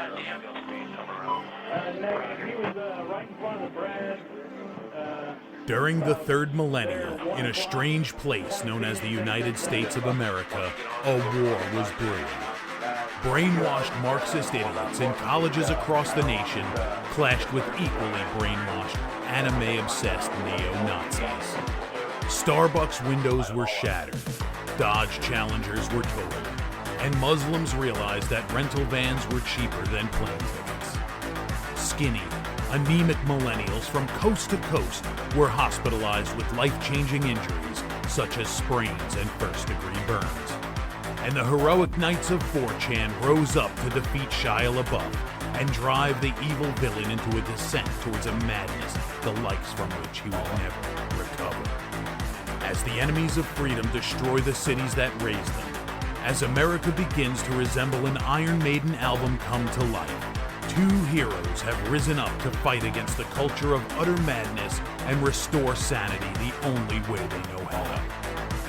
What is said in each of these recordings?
He was right in front of the Brad. During the third millennium, in a strange place known as the United States of America, a war was brewing. Brainwashed Marxist idiots in colleges across the nation clashed with equally brainwashed, anime-obsessed neo-Nazis. Starbucks windows were shattered, Dodge Challengers were totaled, and Muslims realized that rental vans were cheaper than plane tickets. Skinny, anemic millennials from coast to coast were hospitalized with life-changing injuries such as sprains and first-degree burns. And the heroic knights of 4chan rose up to defeat Shia LaBeouf and drive the evil villain into a descent towards a madness the likes from which he would never recover. As the enemies of freedom destroy the cities that raised them, as America begins to resemble an Iron Maiden album come to life, two heroes have risen up to fight against the culture of utter madness and restore sanity the only way they know how,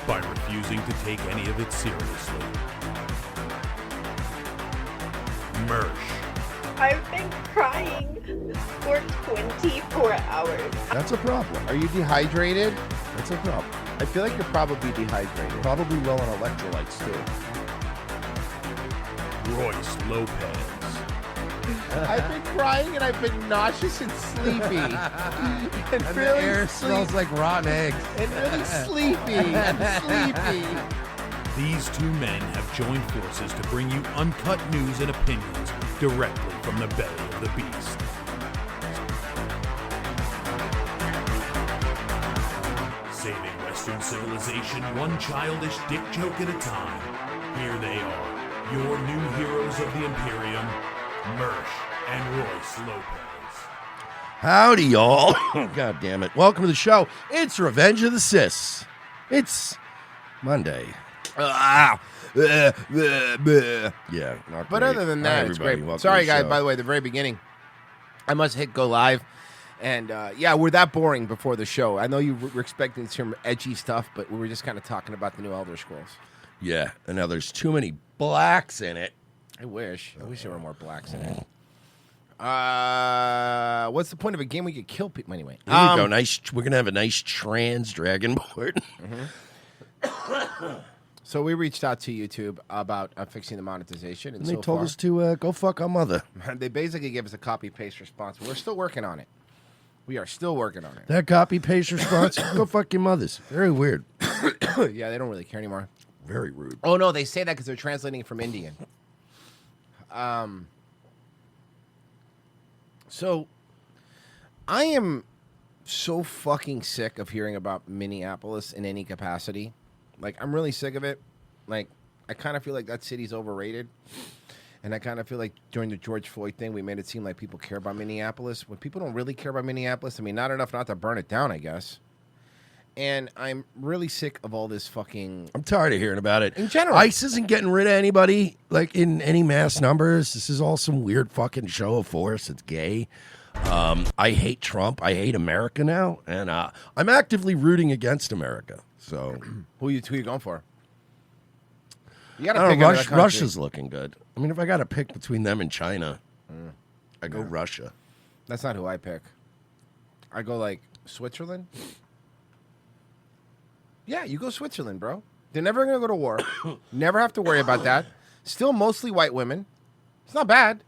by refusing to take any of it seriously. Mersh. I've been crying for 24 hours. That's a problem. Are you dehydrated? That's a problem. I feel like you're probably dehydrated. Probably low on electrolytes, too. Royce Lopez. I've been crying and I've been nauseous and sleepy. and And really the air smells like rotten eggs. And really sleepy. and sleepy. These two men have joined forces to bring you uncut news and opinions directly from the belly of the beast. Saving Western civilization one childish dick joke at a time. Here they are, your new heroes of the Imperium, Mersh and Royce Lopez. Howdy, y'all. God damn it. Welcome to the show. It's Revenge of the Sis. It's Monday. Yeah. Not But great. other than Hi, that, it's everybody. great. Welcome Sorry, to the guys, show. by the way, the very beginning, I must hit go live. And yeah, we're that boring before the show. I know you were expecting some edgy stuff, but we were just kind of talking about the new Elder Scrolls. Yeah, and now there's too many blacks in it. I wish there were more blacks in it. What's the point of a game we could kill people anyway? Here we go. Nice. We're gonna have a nice trans dragonborn. So we reached out to YouTube about fixing the monetization, and And they so told far, us to go fuck our mother. they basically gave us a copy-paste response. We're still working on it. We are still working on it. That copy paste response. Go fuck your mothers. Very weird. Yeah, they don't really care anymore. Very rude. Oh no, they say that because they're translating from Indian. So I am so fucking sick of hearing about Minneapolis in any capacity. Like, I'm really sick of it. Like, I kind of feel like that city's overrated. And I kind of feel like during the George Floyd thing, we made it seem like people care about Minneapolis. When people don't really care about Minneapolis, I mean, not enough not to burn it down, I guess. And I'm really sick of all this fucking... I'm tired of hearing about it. In general. ICE isn't getting rid of anybody, like, in any mass numbers. This is all some weird fucking show of force. It's gay. I hate Trump. I hate America now. And I'm actively rooting against America. So... Who you going for? You I gotta don't pick know, another country. Russia's looking good. I mean, if I got to pick between them and China, I go Russia. That's not who I pick. I go, like, Switzerland. Yeah, you go Switzerland, bro. They're never going to go to war. Never have to worry about that. Still mostly white women. It's not bad.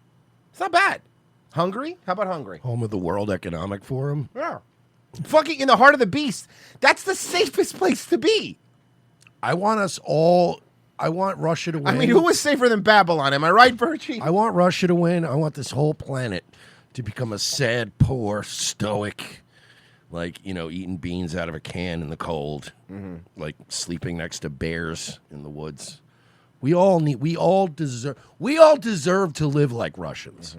It's not bad. Hungary? How about Hungary? Home of the World Economic Forum. Yeah. Fucking in the heart of the beast. That's the safest place to be. I want us all... I want Russia to win. I mean, who was safer than Babylon? Am I right, Virgie? I want Russia to win. I want this whole planet to become a sad, poor, stoic, like, you know, eating beans out of a can in the cold, like sleeping next to bears in the woods. We all deserve to live like Russians.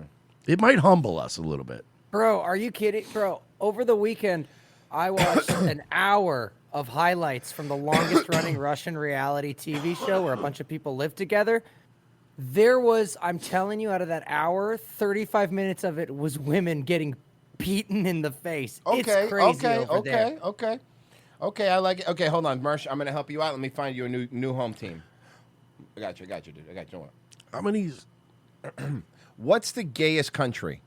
It might humble us a little bit. Bro, are you kidding? Bro, over the weekend, I watched an hour of highlights from the longest running Russian reality TV show where a bunch of people live together. There was, I'm telling you, out of that hour, 35 minutes of it was women getting beaten in the face. It's crazy over there. Okay, I like it. Okay, hold on, Marsh. I'm going to help you out. Let me find you a new home team. I got you, dude. I got you. How many What's the gayest country?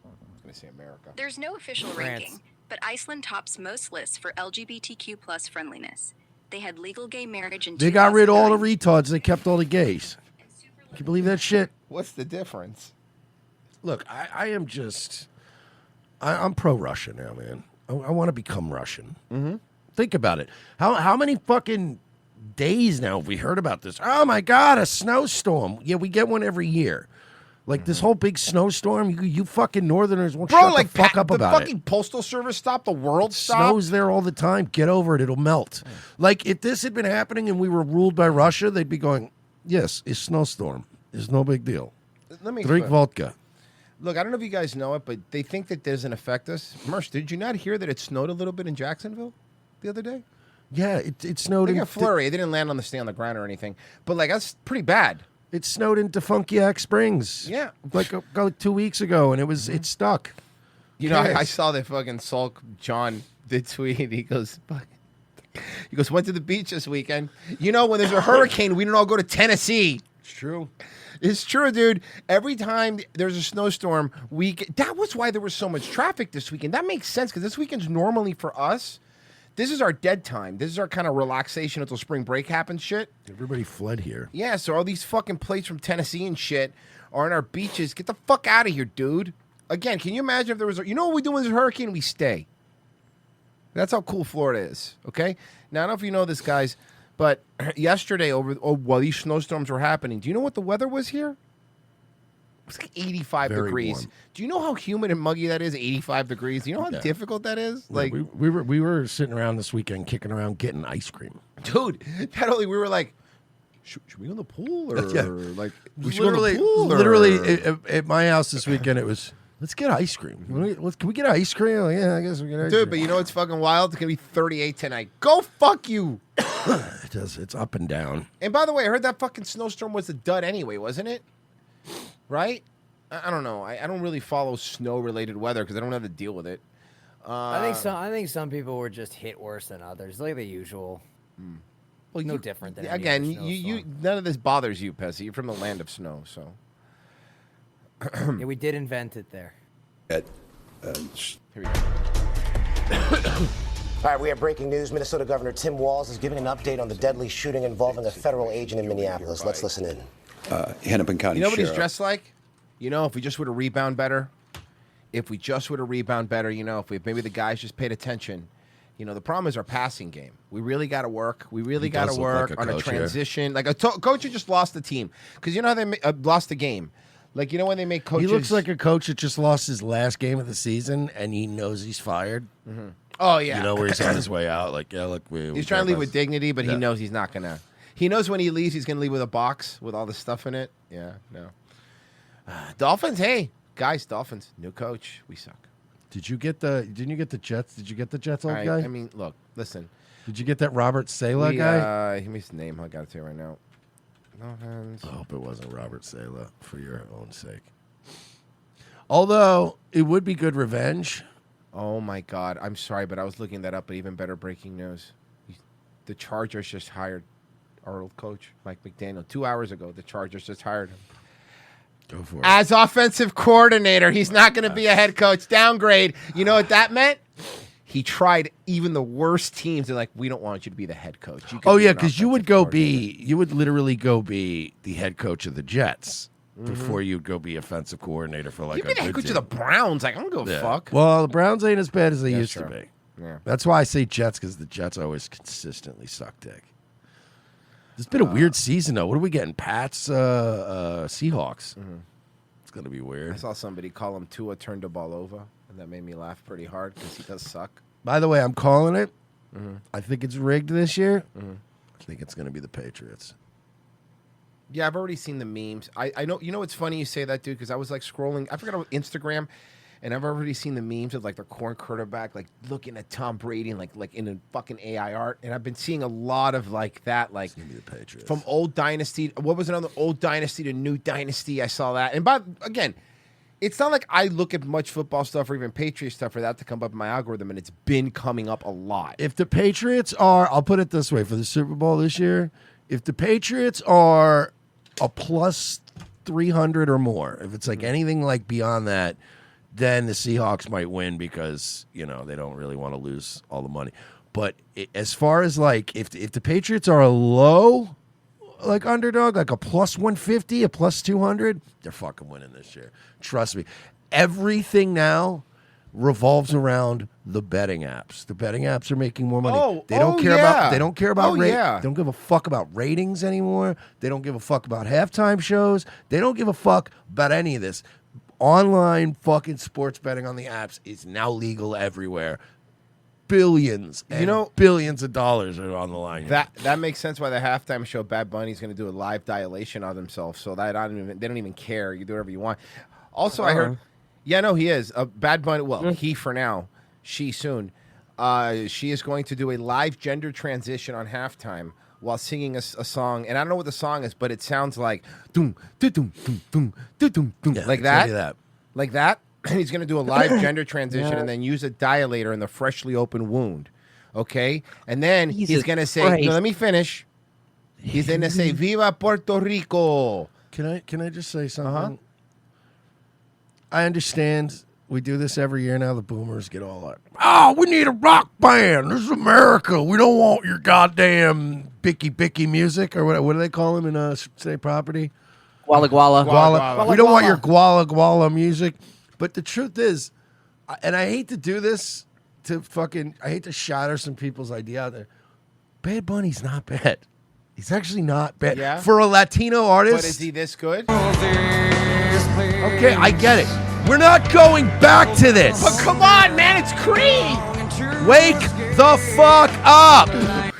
I'm going to say America. There's no official France. ranking, but Iceland tops most lists for LGBTQ plus friendliness. They had legal gay marriage in They got rid of all the 2009. retards. They kept all the gays. Can you believe that shit? What's the difference? Look, I am just... I'm pro-Russia now, man. I want to become Russian. Mm-hmm. Think about it. How many fucking days now have we heard about this? Oh, my God, a snowstorm. Yeah, we get one every year. Like, this whole big snowstorm, you fucking Northerners won't shut the fuck up about the it. fucking Postal Service stopped, the world stopped. Snows there all the time. Get over it. It'll melt. Like, if this had been happening and we were ruled by Russia, they'd be going, yes, it's snowstorm. It's no big deal. Let me Drink explain. vodka. Look, I don't know if you guys know it, but they think that doesn't affect us. Mersh, did you not hear that it snowed a little bit in Jacksonville the other day? Yeah, it snowed They in... got flurry. It didn't land on the ground or anything. But, like, that's pretty bad. It snowed in Defunkiac Springs. Yeah. Like 2 weeks ago, and it stuck. You know, I Yes. saw that fucking Sulk John did tweet. He goes, went to the beach this weekend. You know, when there's a hurricane, we don't all go to Tennessee. It's true. It's true, dude. Every time there's a snowstorm, that was why there was so much traffic this weekend. That makes sense because this weekend's normally for us. This is our dead time. This is our kind of relaxation until spring break happens shit. Everybody fled here. Yeah, so all these fucking plates from Tennessee and shit are on our beaches. Get the fuck out of here, dude. Again, can you imagine if there was you know what we do when there's a hurricane? We stay. That's how cool Florida is, okay? Now, I don't know if you know this, guys, but yesterday while these snowstorms were happening, do you know what the weather was here? It was like 85 Very degrees. warm. Do you know how humid and muggy that is, 85 degrees? Do you know how Yeah. difficult that is? Like we were sitting around this weekend, kicking around, getting ice cream. Dude, not only we were like, should we go in the pool or Yeah. like we should go in Literally, the pool? Or? literally at my house this weekend, it was let's get ice cream. Can we get ice cream? Like, yeah, I guess we get ice Dude, cream. but you know what's fucking wild? It's gonna be 38 tonight. Go fuck you. It does. It's up and down. And by the way, I heard that fucking snowstorm was a dud anyway, wasn't it? Right? I don't know. I don't really follow snow-related weather because I don't have to deal with it. I think some people were just hit worse than others, like the usual. Well, No different than any again. other You snowstorm. none of this bothers you, Pessy. You're from the land of snow, so. Yeah, we did invent it there. Here we go. All right, we have breaking news. Minnesota Governor Tim Walz is giving an update on the deadly shooting involving a federal agent in Minneapolis. Let's listen in. Hennepin County You know what he's Sheriff. dressed like? You know, if we just were to rebound better, you know, if maybe the guys just paid attention. You know, the problem is our passing game. We really got to work. We really He got to does look work like a on a coach here. transition. Like a coach who just lost the team. Because you know how they lost the game? Like, you know when they make coaches... He looks like a coach that just lost his last game of the season, and he knows he's fired. Oh, yeah. You know, where he's on his way out. Like, yeah, look, He's trying to leave with dignity, but he Yeah. knows he's not going to. He knows when he leaves, he's going to leave with a box with all the stuff in it. Yeah, no. Dolphins, hey. Guys, Dolphins, new coach. We suck. Didn't you get the Jets? Did you get the Jets, All old right, guy? I mean, look, listen. Did you get that Robert Sala guy? Give me his name. I got it to you right now. Dolphins. I hope it wasn't Robert Sala for your own sake. Although, it would be good revenge. Oh, my God. I'm sorry, but I was looking that up, but even better breaking news. The Chargers just hired our old coach, Mike McDaniel. 2 hours ago, the Chargers just hired him. Go for it. As offensive coordinator. He's not going to be a head coach. Downgrade. You know what that meant? He tried even the worst teams. They're like, we don't want you to be the head coach. You can Oh, be yeah, an because you would offensive go coordinator." you would literally go be the head coach of the Jets before you'd go be offensive coordinator for like You a be the head good coach team. of the Browns. Like, I don't give a Yeah. fuck. Well, the Browns ain't as bad as they Yeah, used sure. to be. Yeah. That's why I say Jets, because the Jets always consistently suck dick. It's been a weird season, though. What are we getting? Pats, Seahawks. It's going to be I weird. saw somebody call him Tua turned the ball over, and that made me laugh pretty hard because he does suck. By the way, I'm calling it. I think it's rigged this year. I think it's going to be the Patriots. Yeah, I've already seen the memes. I know. You know what's funny you say that, dude? Because I was like scrolling. I forgot about Instagram, and I've already seen the memes of like the corn quarterback like looking at Tom Brady and like in a fucking AI art. And I've been seeing a lot of like that, like It's going to be the Patriots. from old dynasty. What was another old dynasty to new dynasty? I saw that. And again, it's not like I look at much football stuff or even Patriot stuff for that to come up in my algorithm, and it's been coming up a lot. If the Patriots are, I'll put it this way, for the Super Bowl this year, if the Patriots are a plus 300 or more. If it's like anything like beyond that, then the Seahawks might win because, you know, they don't really want to lose all the money. But as far as like if the Patriots are a low like underdog, like a plus 150, a plus 200, they're fucking winning this year. Trust me. Everything now revolves around the betting apps. The betting apps are making more money. They don't care about they don't give a fuck about ratings anymore. They don't give a fuck about halftime shows. They don't give a fuck about any of this. Online fucking sports betting on the apps is now legal everywhere. Billions and billions of dollars are on the line. That makes sense why the halftime show Bad Bunny's going to do a live dilation of himself, so that they don't even care. You do whatever you want. Also, I heard, he is Bad Bunny. Well, he for now, she soon. She is going to do a live gender transition on halftime while singing a song, and I don't know what the song is, but it sounds like doom, doom, doom, doom, doom, doom, doom, like that, like that. And he's going to do a live gender transition and then use a dilator in the freshly opened wound. Okay? And then he's going to say, let me finish. He's going to say, Viva Puerto Rico. Can I just say something? I understand we do this every year now. The boomers get all like, we need a rock band. This is America. We don't want your goddamn bicky music or what do they call them in state property? Guala Guala. We don't want your Guala music. But the truth is, and I hate to do this I hate to shatter some people's idea out there. Bad Bunny's not bad. He's actually not bad. Yeah? For a Latino artist. But is he this good? Okay, I get it. We're not going back to this. But come on, man, it's Creed. Wake the fuck up.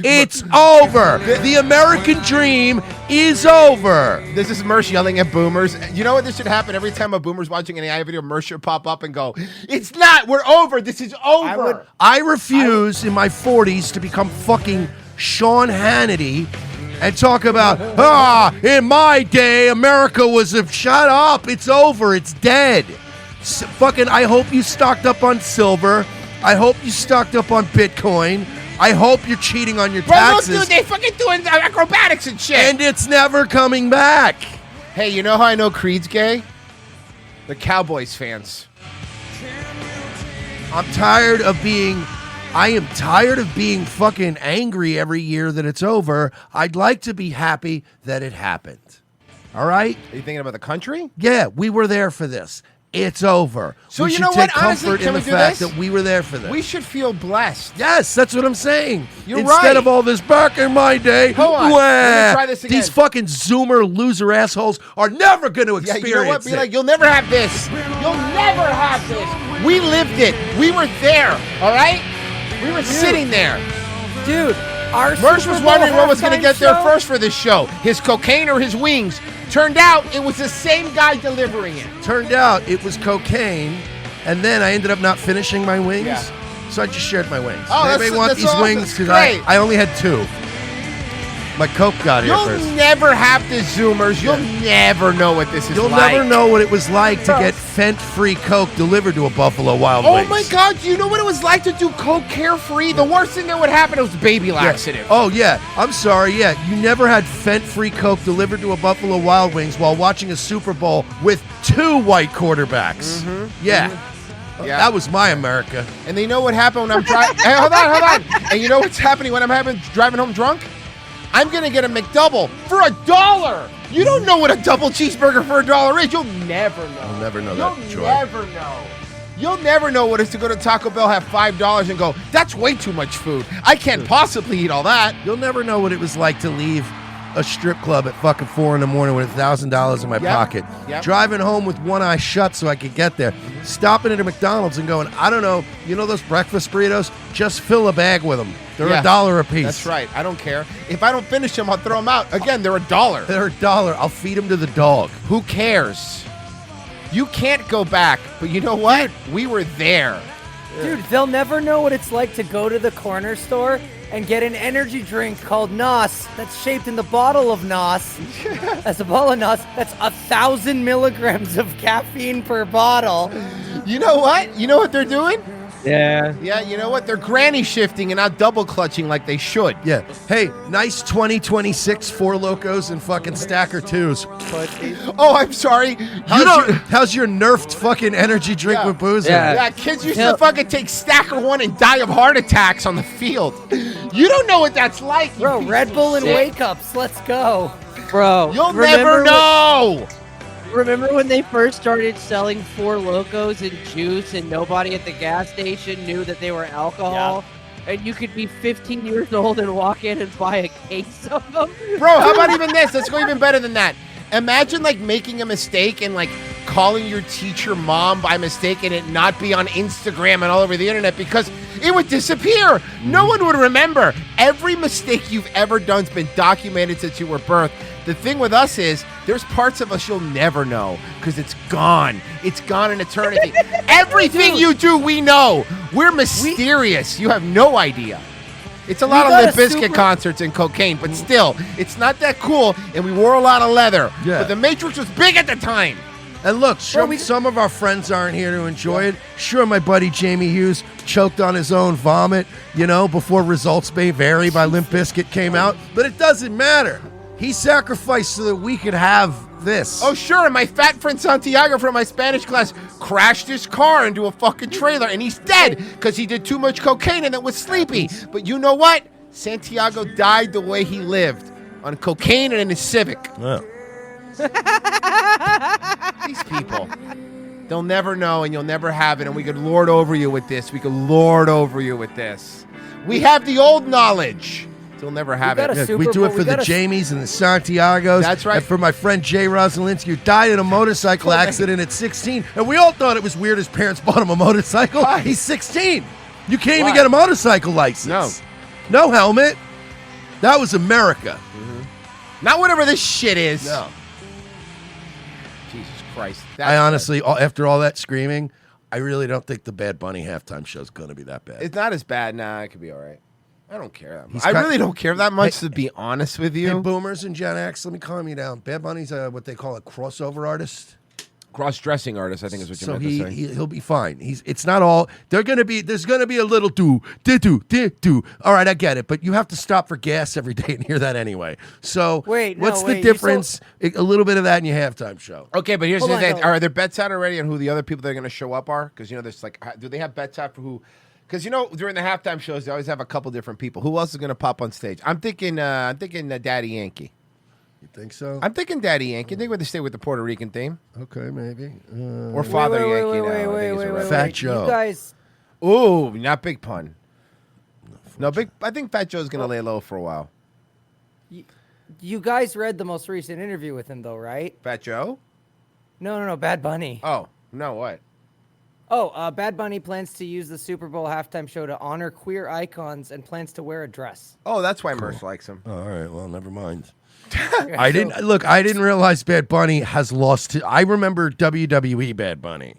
It's over. The American dream is over. This is Mersh yelling at boomers. You know what? This should happen every time a boomer's watching an AI video. Mersh should pop up and go, it's not. We're over. This is over. I refuse in my 40s to become fucking Sean Hannity and talk about, in my day, America was shut up. It's over. It's dead. I hope you stocked up on silver. I hope you stocked up on Bitcoin. I hope you're cheating on your taxes. Bro, look, dude, they fucking doing acrobatics and shit. And it's never coming back. Hey, you know how I know Creed's gay? The Cowboys fans. I am tired of being fucking angry every year that it's over. I'd like to be happy that it happened. All right? Are you thinking about the country? Yeah, we were there for this. It's over. So we you should know take what? Honestly, comfort in the fact that we were there for this. We should feel blessed. Yes, that's what I'm saying. You're Instead right. of all this back in my day, Hold on. Let me try this again. these fucking Zoomer loser assholes are never going to experience you know what? Be it. like, you'll never have this. You'll never have this. We lived it. We were there. All right? We were sitting there. Dude, our Mersh was wondering what was going to get there first for this show. His cocaine or his wings. Turned out it was the same guy delivering it. Turned out it was cocaine, and then I ended up not finishing my wings, so I just shared my wings. Oh, Anybody want that's these awesome. wings? Because Great. I only had 2. My Coke got here You'll first. never have the Zoomers. You'll never know what this is You'll like. never know what it was like to get Fent-free Coke delivered to a Buffalo Wild Wings. Oh my God! You know what it was like to do Coke carefree? The worst thing that would happen was baby laxative. Oh yeah, I'm sorry. Yeah, you never had Fent-free Coke delivered to a Buffalo Wild Wings while watching a Super Bowl with 2 white quarterbacks. Yeah. Yeah. That was my America. And you know what happened when I'm driving? Hey, hold on. And you know what's happening when I'm driving home drunk? I'm going to get a McDouble for $1. You don't know what a double cheeseburger for $1 is. You'll never know. I'll never know You'll that, Troy. never know. You'll never know what it is to go to Taco Bell, have $5 and go, that's way too much food. I can't possibly eat all that. You'll never know what it was like to leave a strip club at fucking 4 a.m. with $1,000 in my pocket. Yep. Driving home with one eye shut so I could get there. Stopping at a McDonald's and going, I don't know, you know those breakfast burritos? Just fill a bag with them. They're $1 a piece. That's right. I don't care. If I don't finish them, I'll throw them out. Again, they're $1. They're $1. I'll feed them to the dog. Who cares? You can't go back, but you know what? We were there. Dude, they'll never know what it's like to go to the corner store and get an energy drink called NOS that's shaped in the bottle of NOS. That's a bottle of NOS. That's 1,000 milligrams of caffeine per bottle. You know what? You know what they're doing? Yeah. Yeah, you know what? They're granny shifting and not double clutching like they should. Yeah. Hey, nice 2026 Four Locos and fucking Stacker 2s. Oh, I'm sorry. How's your nerfed fucking energy drink with booze? Yeah, kids used to fucking take Stacker 1 and die of heart attacks on the field. You don't know what that's like. Bro, Red Bull and Wake Ups. Let's go. Bro, You'll never know. Remember when they first started selling Four Locos and juice and nobody at the gas station knew that they were alcohol? And you could be 15 years old and walk in and buy a case of them? Bro, how about even this? Let's go even better than that. Imagine like making a mistake and like calling your teacher mom by mistake and it not be on Instagram and all over the internet because it would disappear. No one would remember. Every mistake you've ever done's been documented since you were birthed. The thing with us is there's parts of us you'll never know because it's gone. It's gone in eternity. Everything you do, we know. We're mysterious. You have no idea. It's a lot of Limp Bizkit concerts and cocaine, but still, it's not that cool, and we wore a lot of leather. Yeah. But the Matrix was big at the time. And look, some of our friends aren't here to enjoy it. Sure, my buddy Jamie Hughes choked on his own vomit, before Results May Vary by Limp Bizkit came out. But it doesn't matter. He sacrificed so that we could have this. Oh, sure, and my fat friend Santiago from my Spanish class crashed his car into a fucking trailer, and he's dead because he did too much cocaine and it was sleepy. But you know what? Santiago died the way he lived, on cocaine and in his Civic. Yeah. These people, they'll never know and you'll never have it, and we could lord over you with this. We could lord over you with this. We have the old knowledge. They'll never have it. Yeah, we do it for the Jamies and the Santiagos. That's right. And for my friend Jay Rosalinsky, who died in a motorcycle accident at 16. And we all thought it was weird his parents bought him a motorcycle. Why? He's 16. You can't even get a motorcycle license. No helmet. That was America. Not whatever this shit is. No. Jesus Christ. I honestly, after all that screaming, I really don't think the Bad Bunny halftime show is going to be that bad. It's not as bad. Nah, it could be all right. I don't care that much. He's I kind- really don't care that much, to be honest with you. Hey, boomers and Gen X, let me calm you down. Bad Bunny's what they call a crossover artist. Cross-dressing artist, I think is what you So meant to say. he'll be fine. It's not all. There's gonna be a little do. All right, I get it, but you have to stop for gas every day and hear that anyway. So what's the difference? A little bit of that in your halftime show. Okay, but here's Hold the on, thing. no. Are there bets out already on who the other people that are going to show up are? Because, there's like, do they have bets out for who? Because, during the halftime shows, they always have a couple different people. Who else is going to pop on stage? I'm thinking Daddy Yankee. You think so? I'm thinking Daddy Yankee. I think we're going to stay with the Puerto Rican theme. Okay, maybe. Or Father Yankee now. I think he's wait, around. Fat Joe. You guys, Ooh, not Big Pun. No, Big. I think Fat Joe's going to lay low for a while. you guys read the most recent interview with him, though, right? Fat Joe? No, Bad Bunny. Oh, no, what? Bad Bunny plans to use the Super Bowl halftime show to honor queer icons and plans to wear a dress. Oh, that's why Merce likes him. Oh, all right, well, never mind. I didn't realize Bad Bunny has lost. I remember WWE Bad Bunny.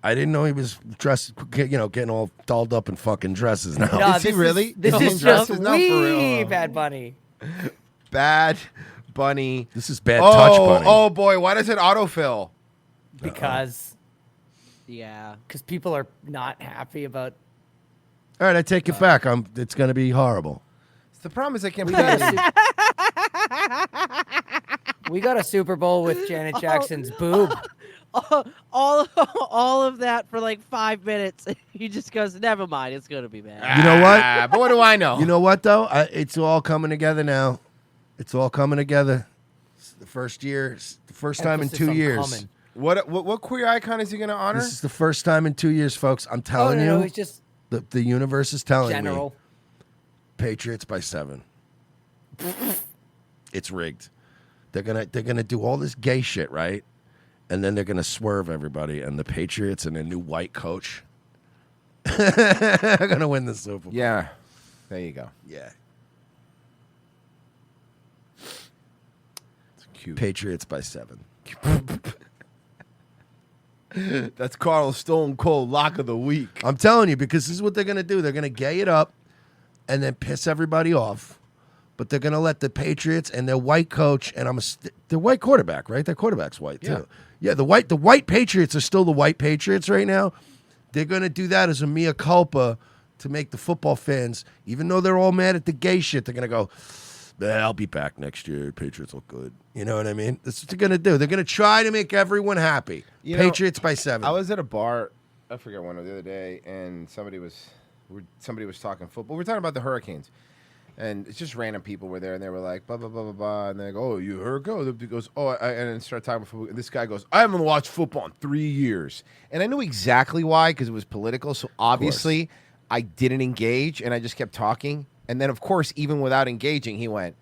I didn't know he was dressed, getting all dolled up in fucking dresses now. No, Is he really? This No, is dresses? just Not for real. wee Bad Bunny. Bad Bunny. This is Bad Touch Bunny. Oh, boy. Why does it autofill? Because Yeah. people are not happy about. All right, I take it back. It's going to be horrible. The problem is I can't We play got, it. we got a Super Bowl with Janet Jackson's boob. All of that for like 5 minutes. He just goes, never mind, it's going to be bad. You know what? But what do I know? You know what, though? It's all coming together now. It's all coming together. It's the first year. It's the first time in Emphasis 2 on years. coming. What queer icon is he going to honor? This is the first time in 2 years, folks. I'm telling no, you. he's just The universe is telling general. me. Patriots by 7. It's rigged. They're gonna do all this gay shit, right? And then they're gonna swerve everybody, and the Patriots and a new white coach are gonna win the Super Bowl. Yeah. There you go. Yeah. It's cute. Patriots by 7. That's Carl's Stone Cold Lock of the Week. I'm telling you, because this is what they're gonna do. They're gonna gay it up, and then piss everybody off. But they're gonna let the Patriots and their white coach and their white quarterback, right? Their quarterback's white too. Yeah, the white Patriots are still the white Patriots right now. they're going to do that as a mea culpa to make the football fans, even though they're all mad at the gay shit, they're going to go, I'll be back next year. Patriots look good. You know what I mean? That's what they're going to do. They're going to try to make everyone happy. Patriots by 7. I was at a bar, I forget when, the other day, and somebody was talking football. We were talking about the Hurricanes. And it's just random people were there, and they were like, blah, blah, blah, blah, blah. And they go, oh, you heard go? He goes, oh, and then start talking about football. And this guy goes, I haven't watched football in 3 years. And I knew exactly why, because it was political. So obviously, I didn't engage, and I just kept talking. And then, of course, even without engaging, he went,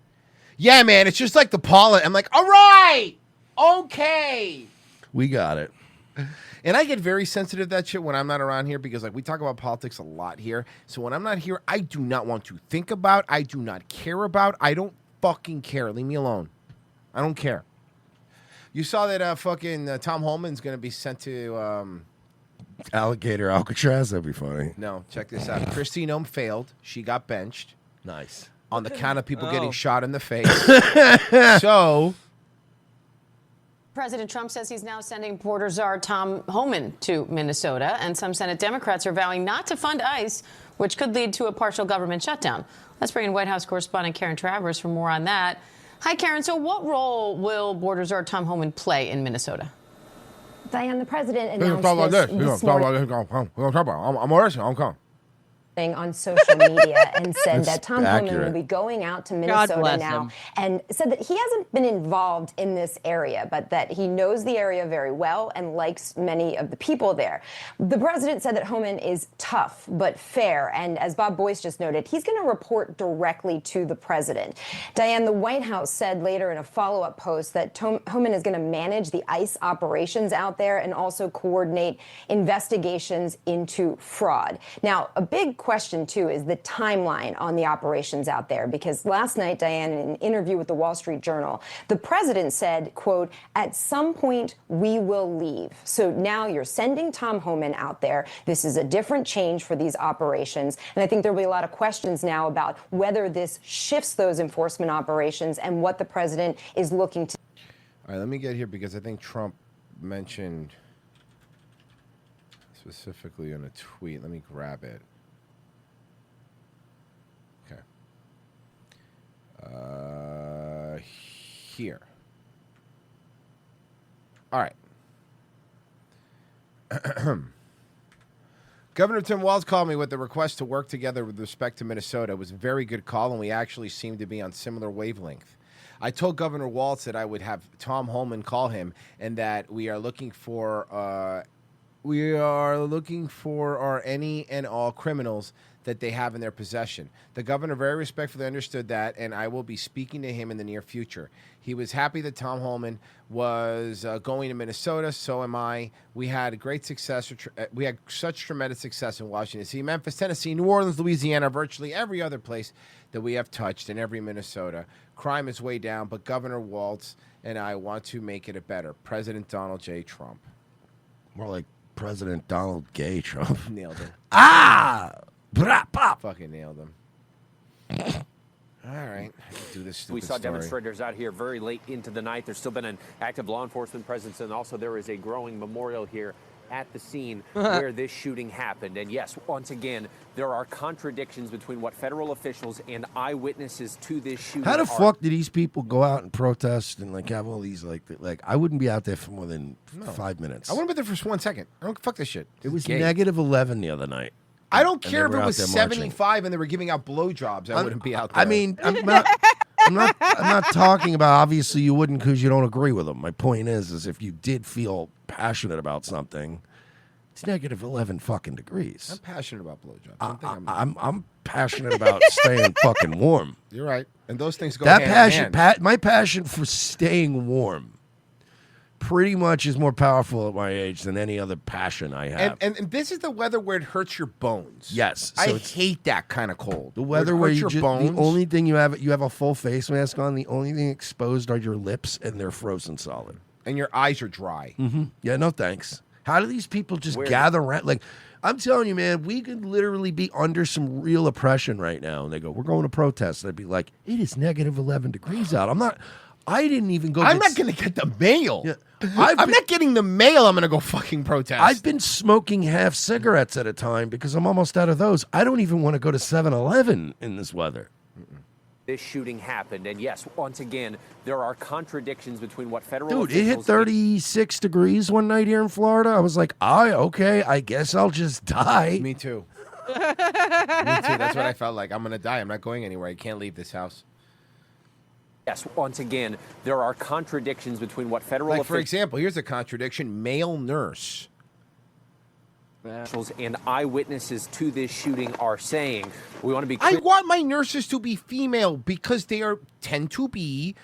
yeah, man, it's just like the politics. I'm like, all right, okay. We got it. And I get very sensitive to that shit when I'm not around here because, like, we talk about politics a lot here. So when I'm not here, I do not want to think about. I do not care about. I don't fucking care. Leave me alone. I don't care. You saw that fucking Tom Holman's going to be sent to... Alligator Alcatraz, that'd be funny. No, check this out. Kristi Noem failed. She got benched. Nice. On the count of people getting shot in the face. So... President Trump says he's now sending border czar Tom Homan to Minnesota, and some Senate Democrats are vowing not to fund ICE, which could lead to a partial government shutdown. Let's bring in White House correspondent Karen Travers for more on that. Hi, Karen. So what role will border czar Tom Homan play in Minnesota? Diane, the president announced this morning. On social media and said that Tom Homan will be going out to Minnesota now and said that he hasn't been involved in this area, but that he knows the area very well and likes many of the people there. The president said that Homan is tough but fair, and as Bob Boyce just noted, he's going to report directly to the president. Diane, the White House said later in a follow-up post that Homan is going to manage the ICE operations out there and also coordinate investigations into fraud. Now, a big question, too, is the timeline on the operations out there, because last night, Diane, in an interview with the Wall Street Journal, the president said, quote, at some point we will leave. So now you're sending Tom Homan out there. This is a different change for these operations. And I think there'll be a lot of questions now about whether this shifts those enforcement operations and what the president is looking to. All right, let me get here because I think Trump mentioned specifically in a tweet. Let me grab it. Here. All right. Governor Tim Walz called me with the request to work together with respect to Minnesota. It was a very good call, and we actually seem to be on similar wavelength. I told Governor Walz that I would have Tom Homan call him, and that we are looking for our any and all criminals that they have in their possession. The governor very respectfully understood that, and I will be speaking to him in the near future. He was happy that Tom Homan was going to Minnesota. So am I. We had great success. We had such tremendous success in Washington, D.C., Memphis, Tennessee, New Orleans, Louisiana, virtually every other place that we have touched, in every Minnesota. Crime is way down, but Governor Walz and I want to make it a better. President Donald J. Trump. More like President Donald Gay Trump. Nailed it. Fucking nailed him. All right. Do this stupid We saw story. demonstrators out here very late into the night. There's still been an active law enforcement presence, and also there is a growing memorial here at the scene where this shooting happened. And yes, once again, there are contradictions between what federal officials and eyewitnesses to this shooting How the are. fuck do these people go out and protest and like have all these like I wouldn't be out there for more than 5 minutes. I wouldn't be there for 1 second. I don't fuck this shit. It was gay. negative 11 the other night. I don't And care they if were it out was there marching. 75 and they were giving out blowjobs. I wouldn't be out there. I mean, I'm not talking about, obviously you wouldn't because you don't agree with them. My point is if you did feel passionate about something, it's negative 11 fucking degrees. I'm passionate about blowjobs. I don't think I'm... I'm passionate about staying fucking warm. You're right. And those things go That hand in passion, hand. my passion for staying warm pretty much is more powerful at my age than any other passion I have. And this is the weather where it hurts your bones. Yes. I So it's hate that kind of cold. the weather where it hurts you your just, bones. the only thing you have a full face mask on. The only thing exposed are your lips, and they're frozen solid. And your eyes are dry. Mm-hmm. Yeah, no thanks. How do these people just Weird. gather around? Like, I'm telling you, man, we could literally be under some real oppression right now. And they go, we're going to protest. And I'd be like, it is negative 11 degrees out. I didn't even go. I'm not going to get the mail. Yeah. I'm not getting the mail. I'm going to go fucking protest. I've been smoking half cigarettes at a time because I'm almost out of those. I don't even want to go to 7-Eleven in this weather. This shooting happened, and yes, once again, there are contradictions between what federal Dude, it hit officials 36 degrees one night here in Florida. I was like, okay, I guess I'll just die. Me too. Me too. That's what I felt like. I'm going to die. I'm not going anywhere. I can't leave this house. Yes, once again, there are contradictions between what federal Like, for officials example, here's a contradiction. Male nurse. And eyewitnesses to this shooting are saying. We want to be I clear. want my nurses to be female because they tend to be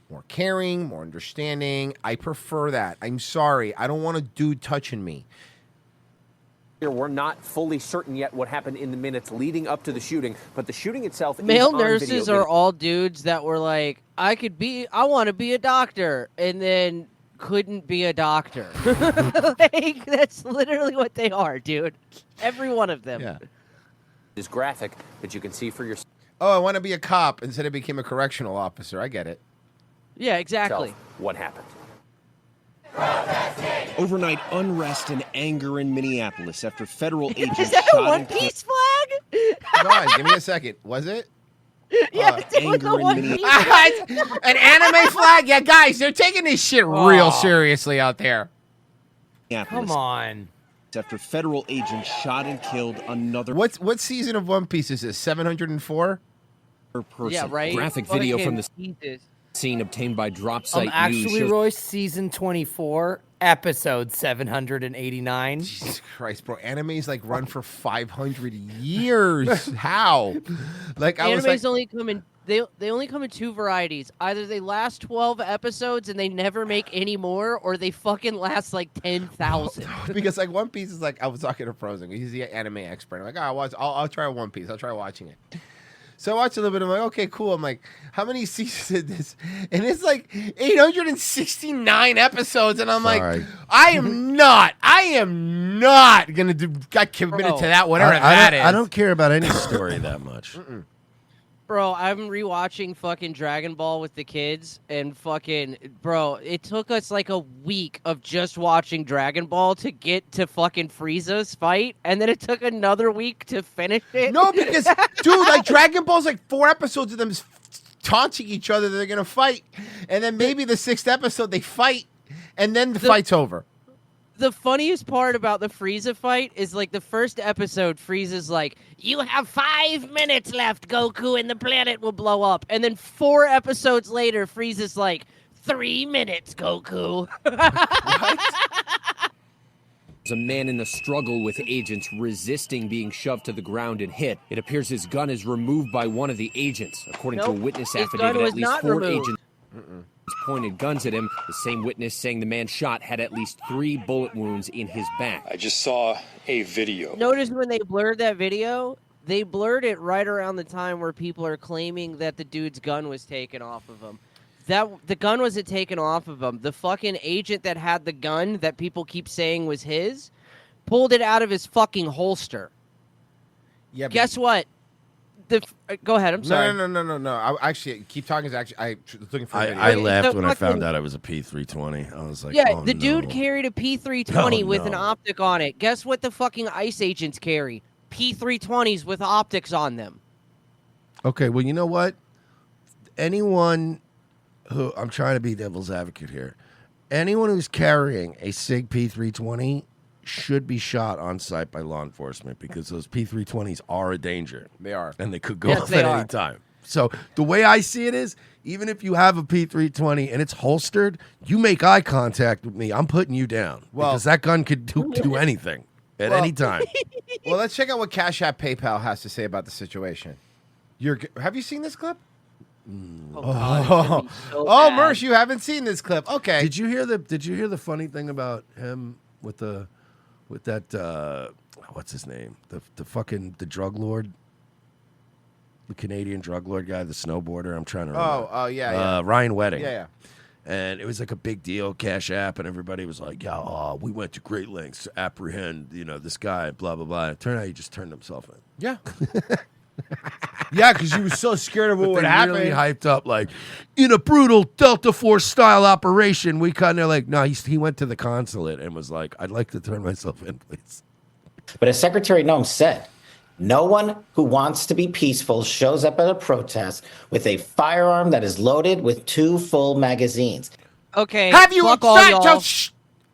more caring, more understanding. I prefer that. I'm sorry. I don't want a dude touching me. We're not fully certain yet what happened in the minutes leading up to the shooting, but the shooting itself Male is on nurses video. are all dudes that were like, I want to be a doctor, and then couldn't be a doctor. Like, that's literally what they are, dude. Every one of them. Yeah. Is graphic that you can see for yourself. Oh, I want to be a cop instead I became a correctional officer. I get it. Yeah, exactly. What happened? Overnight unrest and anger in Minneapolis after federal agents Is that a shot One and Piece flag? Guys, give me a second. Was it? Yeah, it was anger a in One Minneapolis. Piece. An anime flag? Yeah, guys, they're taking this shit real seriously out there. Come on. After federal agents shot and killed another What season of One Piece is this? 704? person. Yeah, right? Graphic video from the Jesus. scene obtained by Drop Site News Actually, shows Royce, season 24, episode 789. Jesus Christ, bro. Animes like run for 500 years. How? Like I was Animes like, only come in they only come in two varieties. Either they last 12 episodes and they never make any more, or they fucking last like 10,000. because like One Piece is like I was talking to Frozen. He's the anime expert. I'm like, I'll try One Piece. I'll try watching it. So I watched a little bit. I'm like, okay, cool. I'm like, how many seasons is this? And it's like 869 episodes. And I'm like, I am not gonna get committed to that. Whatever that is. I don't care about any story that much. Bro, I'm rewatching fucking Dragon Ball with the kids, and bro, it took us like a week of just watching Dragon Ball to get to fucking Frieza's fight, and then it took another week to finish it. No, because dude, like Dragon Ball's like 4 episodes of them taunting each other that they're gonna fight, and then maybe the 6th episode they fight, and then the fight's over. The funniest part about the Frieza fight is like the first episode, Frieza's like, "You have 5 minutes left, Goku, and the planet will blow up." And then 4 episodes later, Frieza's like, 3 minutes, Goku. There's a man in a struggle with agents resisting being shoved to the ground and hit. It appears his gun is removed by one of the agents. According to a witness his affidavit, gun was at least not 4 removed. agents pointed guns at him. The same witness saying the man shot had at least 3 bullet wounds in his back. I just saw a video. Notice when they blurred that video, they blurred it right around the time where people are claiming that the dude's gun was taken off of him. The gun wasn't taken off of him. The fucking agent that had the gun that people keep saying was his pulled it out of his fucking holster. Yeah. Guess what? Go ahead. I'm sorry. No. I actually keep talking. I was looking for. I laughed when I found out I was a P320. I was like, yeah, oh, the no. dude carried a P320 Oh, with an no. optic on it. Guess what the fucking ICE agents carry? P320s with optics on them. Okay, well, you know what? Anyone who, I'm trying to be devil's advocate here, anyone who's carrying a SIG P320 should be shot on site by law enforcement because those P320s are a danger. They are. And they could go Yes, off they at are. any time. So the way I see it is, even if you have a P320 and it's holstered, you make eye contact with me, I'm putting you down. Well- because that gun could do anything at any time. Well, let's check out what Cash App PayPal has to say about the situation. Have you seen this clip? God, Oh, Mersh, you haven't seen this clip. Okay. Did you hear the funny thing about him with that what's his name? The drug lord? The Canadian drug lord guy, the snowboarder. I'm trying to remember. Oh, yeah. Ryan Wedding. Yeah. And it was like a big deal, Cash App, and everybody was like, "Yeah, we went to great lengths to apprehend, this guy, blah blah blah." It turned out he just turned himself in. Yeah. Yeah, because he was so scared of what would happen. Really hyped up, like, in a brutal Delta Force style operation, we kind of like, no, he went to the consulate and was like, I'd like to turn myself in, please. But as Secretary Noem said, no one who wants to be peaceful shows up at a protest with a firearm that is loaded with 2 full magazines. Okay. Have you, fuck all y'all.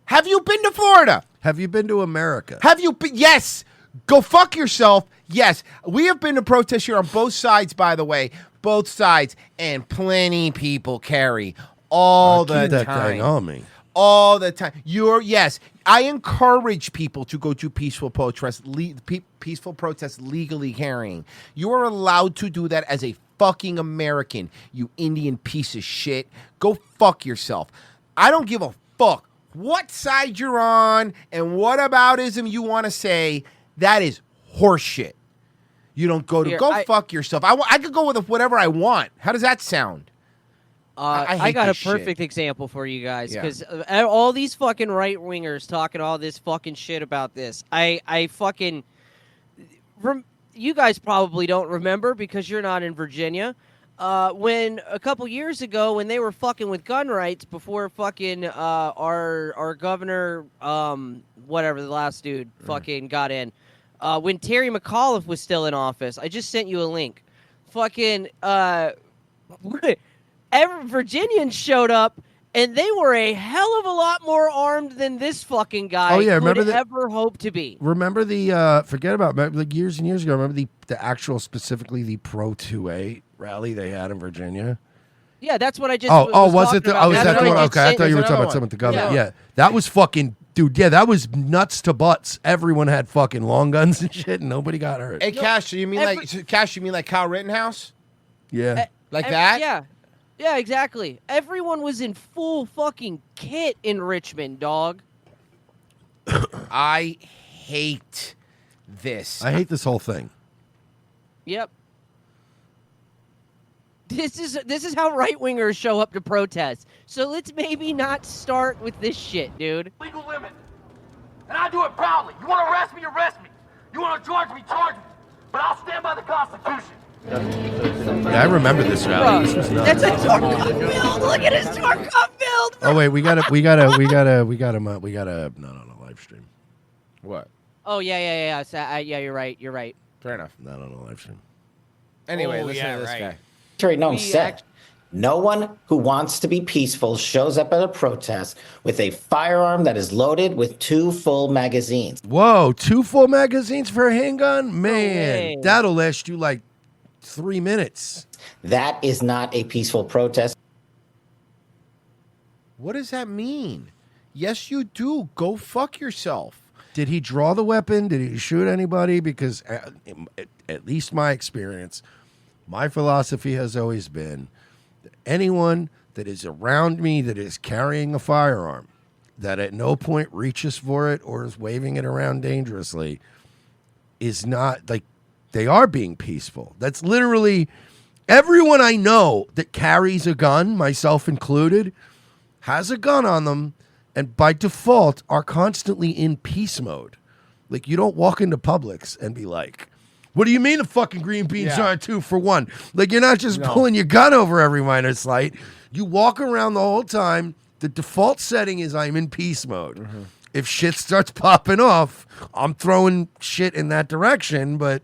have you been to Florida? Have you been to America? Have you been? Yes. Go fuck yourself. Yes. We have been to protests here on both sides, by the way. Both sides. And plenty people carry all the Keep that time. thing on me. All the time. Yes. I encourage people to go to peaceful protests legally carrying. You are allowed to do that as a fucking American, you Indian piece of shit. Go fuck yourself. I don't give a fuck what side you're on and what aboutism you want to say. That is horseshit. You don't go to Here, fuck yourself. I could go with whatever I want. How does that sound? I hate got a this perfect shit. example for you guys, Yeah. because all these fucking right wingers talking all this fucking shit about this. I fucking you guys probably don't remember because you're not in Virginia. When a couple years ago, when they were fucking with gun rights before fucking our governor, whatever the last dude fucking got in, when Terry McAuliffe was still in office, I just sent you a link. Fucking every Virginians showed up, and they were a hell of a lot more armed than this fucking guy could ever hope to be. Remember the forget about like years and years ago. Remember the actual specifically the Pro 2A rally they had in Virginia. Yeah, that's what I just. Was it? About. Was that the one? Okay, I thought you were talking about something with the government. Yeah, that was fucking dude. Yeah, that was nuts to butts. Everyone had fucking long guns and shit, and nobody got hurt. Hey, Cash, you mean like Kyle Rittenhouse? Yeah, like that? Yeah. Yeah, exactly. Everyone was in full fucking kit in Richmond, dog. I hate this. I hate this whole thing. Yep. This is how right wingers show up to protest. So let's maybe not start with this shit, dude. Legal limit. And I do it proudly. You want to arrest me, arrest me. You want to charge me, charge me. But I'll stand by the Constitution. Yeah, I remember this rally. This was nuts. That's a Torkov build. Look at his Torkov build. Oh wait, we gotta not on a live stream. What? Oh yeah. So, yeah, you're right. You're right. Fair enough. Not on a live stream. Anyway, listen to this guy. Secretary Noem said, no one who wants to be peaceful shows up at a protest with a firearm that is loaded with 2 full magazines. Whoa, 2 full magazines for a handgun? Man, that'll last you like 3 minutes. That is not a peaceful protest. What does that mean? Yes, you do. Go fuck yourself. Did he draw the weapon? Did he shoot anybody? Because at least my experience, my philosophy has always been that anyone that is around me that is carrying a firearm, that at no point reaches for it or is waving it around dangerously, is not like, they are being peaceful. That's literally everyone I know that carries a gun, myself included, has a gun on them, and by default are constantly in peace mode. Like, you don't walk into Publix and be like, what do you mean the fucking green beans aren't 2 for 1? Like, you're not just pulling your gun over every minor slight. You walk around the whole time. The default setting is I'm in peace mode. Mm-hmm. If shit starts popping off, I'm throwing shit in that direction, but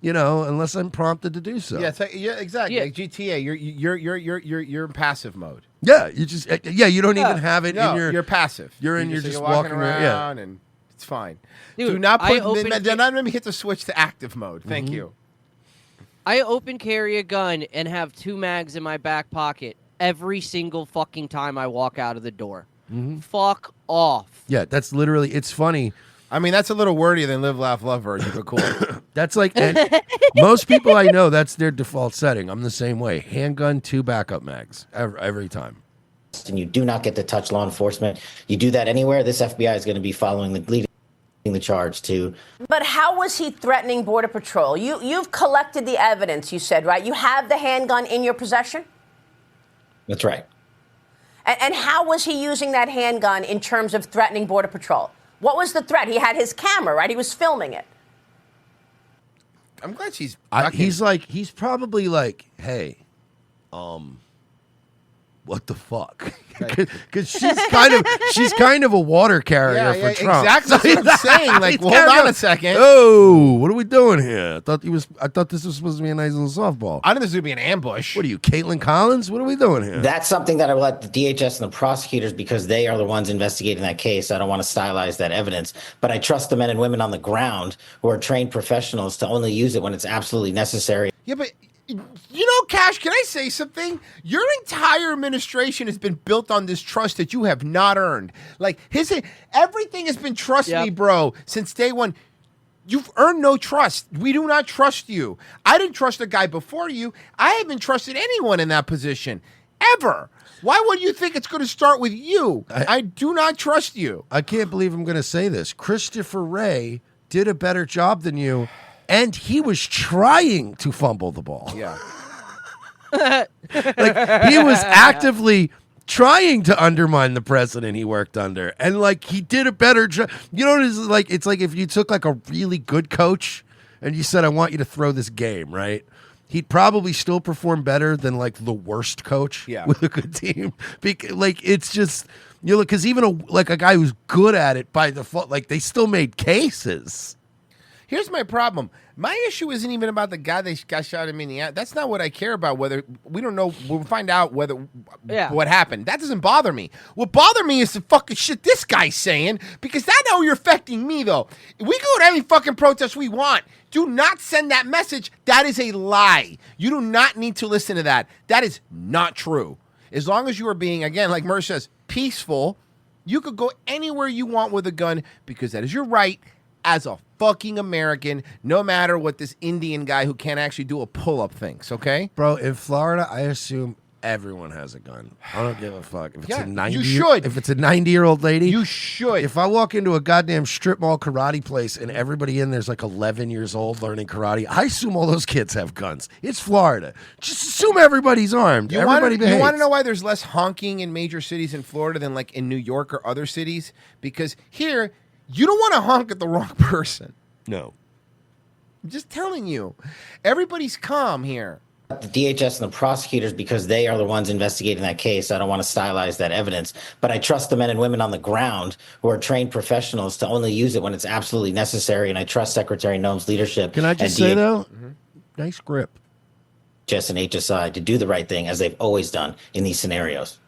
you know, unless I'm prompted to do so. Yeah, exactly. Yeah. Like GTA, you're in passive mode. Yeah, you just you don't even have it No, in your. you're passive. You're just walking around, and it's fine. Dude, do not I put. opened Do not let me hit the switch to active mode. Thank Mm-hmm. you. I open carry a gun and have 2 mags in my back pocket every single fucking time I walk out of the door. Mhm. Fuck off. Yeah, that's literally. It's funny. I mean, that's a little wordier than Live, Laugh, Love version, but cool. That's like and most people I know. That's their default setting. I'm the same way. Handgun, 2 backup mags every time. And you do not get to touch law enforcement. You do that anywhere, this FBI is going to be leading the charge to. But how was he threatening Border Patrol? You've collected the evidence, you said, right? You have the handgun in your possession? That's right. And how was he using that handgun in terms of threatening Border Patrol? What was the threat? He had his camera, right? He was filming it. I'm glad she's. He's probably like, hey, what the fuck? Because she's kind of a water carrier for Trump. Exactly what I'm saying. Like, well, hold on a second. Oh, what are we doing here? I thought this was supposed to be a nice little softball. I know this would be an ambush. What are you, Caitlin Collins? What are we doing here? That's something that I will let the DHS and the prosecutors, because they are the ones investigating that case. I don't want to stylize that evidence, but I trust the men and women on the ground who are trained professionals to only use it when it's absolutely necessary. Yeah, but you know, Cash, can I say something? Your entire administration has been built on this trust that you have not earned. Like everything has been trust me, bro, since day one. You've earned no trust. We do not trust you. I didn't trust the guy before you. I haven't trusted anyone in that position ever. Why would you think it's going to start with you? I do not trust you. I can't believe I'm going to say this. Christopher Wray did a better job than you. And he was trying to fumble the ball. Yeah. Like, he was actively trying to undermine the president he worked under. And, like, he did a better job. You know what it's like? It's like if you took, like, a really good coach and you said, I want you to throw this game, right? He'd probably still perform better than, like, the worst coach with a good team. Like, it's just, you know, because even a guy who's good at it by default, like, they still made cases. Here's my problem. My issue isn't even about the guy that got shot in Minneapolis. That's not what I care about. Whether we don't know, we'll find out what happened. That doesn't bother me. What bothered me is the fucking shit this guy's saying, because that's how you're affecting me, though. We go to any fucking protest we want. Do not send that message. That is a lie. You do not need to listen to that. That is not true. As long as you are being, again, like Mersh says, peaceful, you could go anywhere you want with a gun, because that is your right as a fucking American, no matter what this Indian guy who can't actually do a pull-up thinks, okay? Bro, in Florida, I assume everyone has a gun. I don't give a fuck. If it's a 90, you should. If it's a 90-year-old lady, you should. If I walk into a goddamn strip mall karate place and everybody in there's like 11 years old learning karate, I assume all those kids have guns. It's Florida. Just assume everybody's armed. Everybody behaves. You want to know why there's less honking in major cities in Florida than like in New York or other cities? Because here, you don't want to honk at the wrong person. No. I'm just telling you. Everybody's calm here. The DHS and the prosecutors, because they are the ones investigating that case. I don't want to stylize that evidence, but I trust the men and women on the ground who are trained professionals to only use it when it's absolutely necessary. And I trust Secretary Noem's leadership. Can I just say, though, nice grip. DHS and HSI to do the right thing, as they've always done in these scenarios.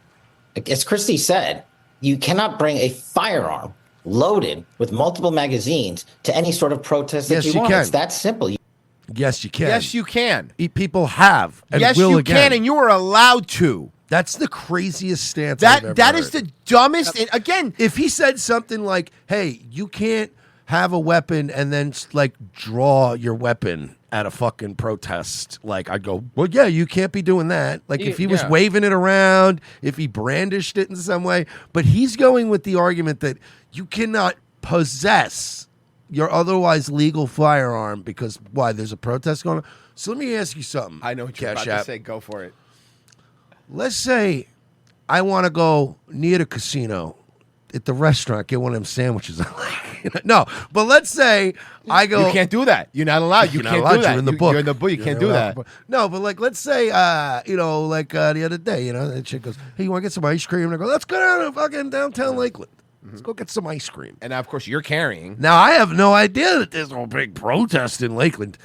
As Christy said, you cannot bring a firearm loaded with multiple magazines to any sort of protest that you want. Can. It's that simple. Yes, you can. Yes, you can. People have and yes, will you again. can, and you are allowed to. That's the craziest stance I've ever That heard. is the dumbest. And again, if he said something like, hey, you can't have a weapon and then, like, draw your weapon at a fucking protest, like, I'd go, well, yeah, you can't be doing that. Like, if he was waving it around, if he brandished it in some way. But he's going with the argument that you cannot possess your otherwise legal firearm because, why, there's a protest going on? So let me ask you something. I know what you're about to say. Go for it. Let's say I want to go near the casino at the restaurant, get one of them sandwiches I like. No, but let's say I go. You can't do that. You're not allowed. You can't do that. You're in the book. You're in the book. You can't do that. No, but like, let's say, the other day, the chick goes, hey, you want to get some ice cream? And I go, let's go down to fucking downtown Lakeland. Let's go get some ice cream. And now, of course, you're carrying. Now, I have no idea that there's no big protest in Lakeland.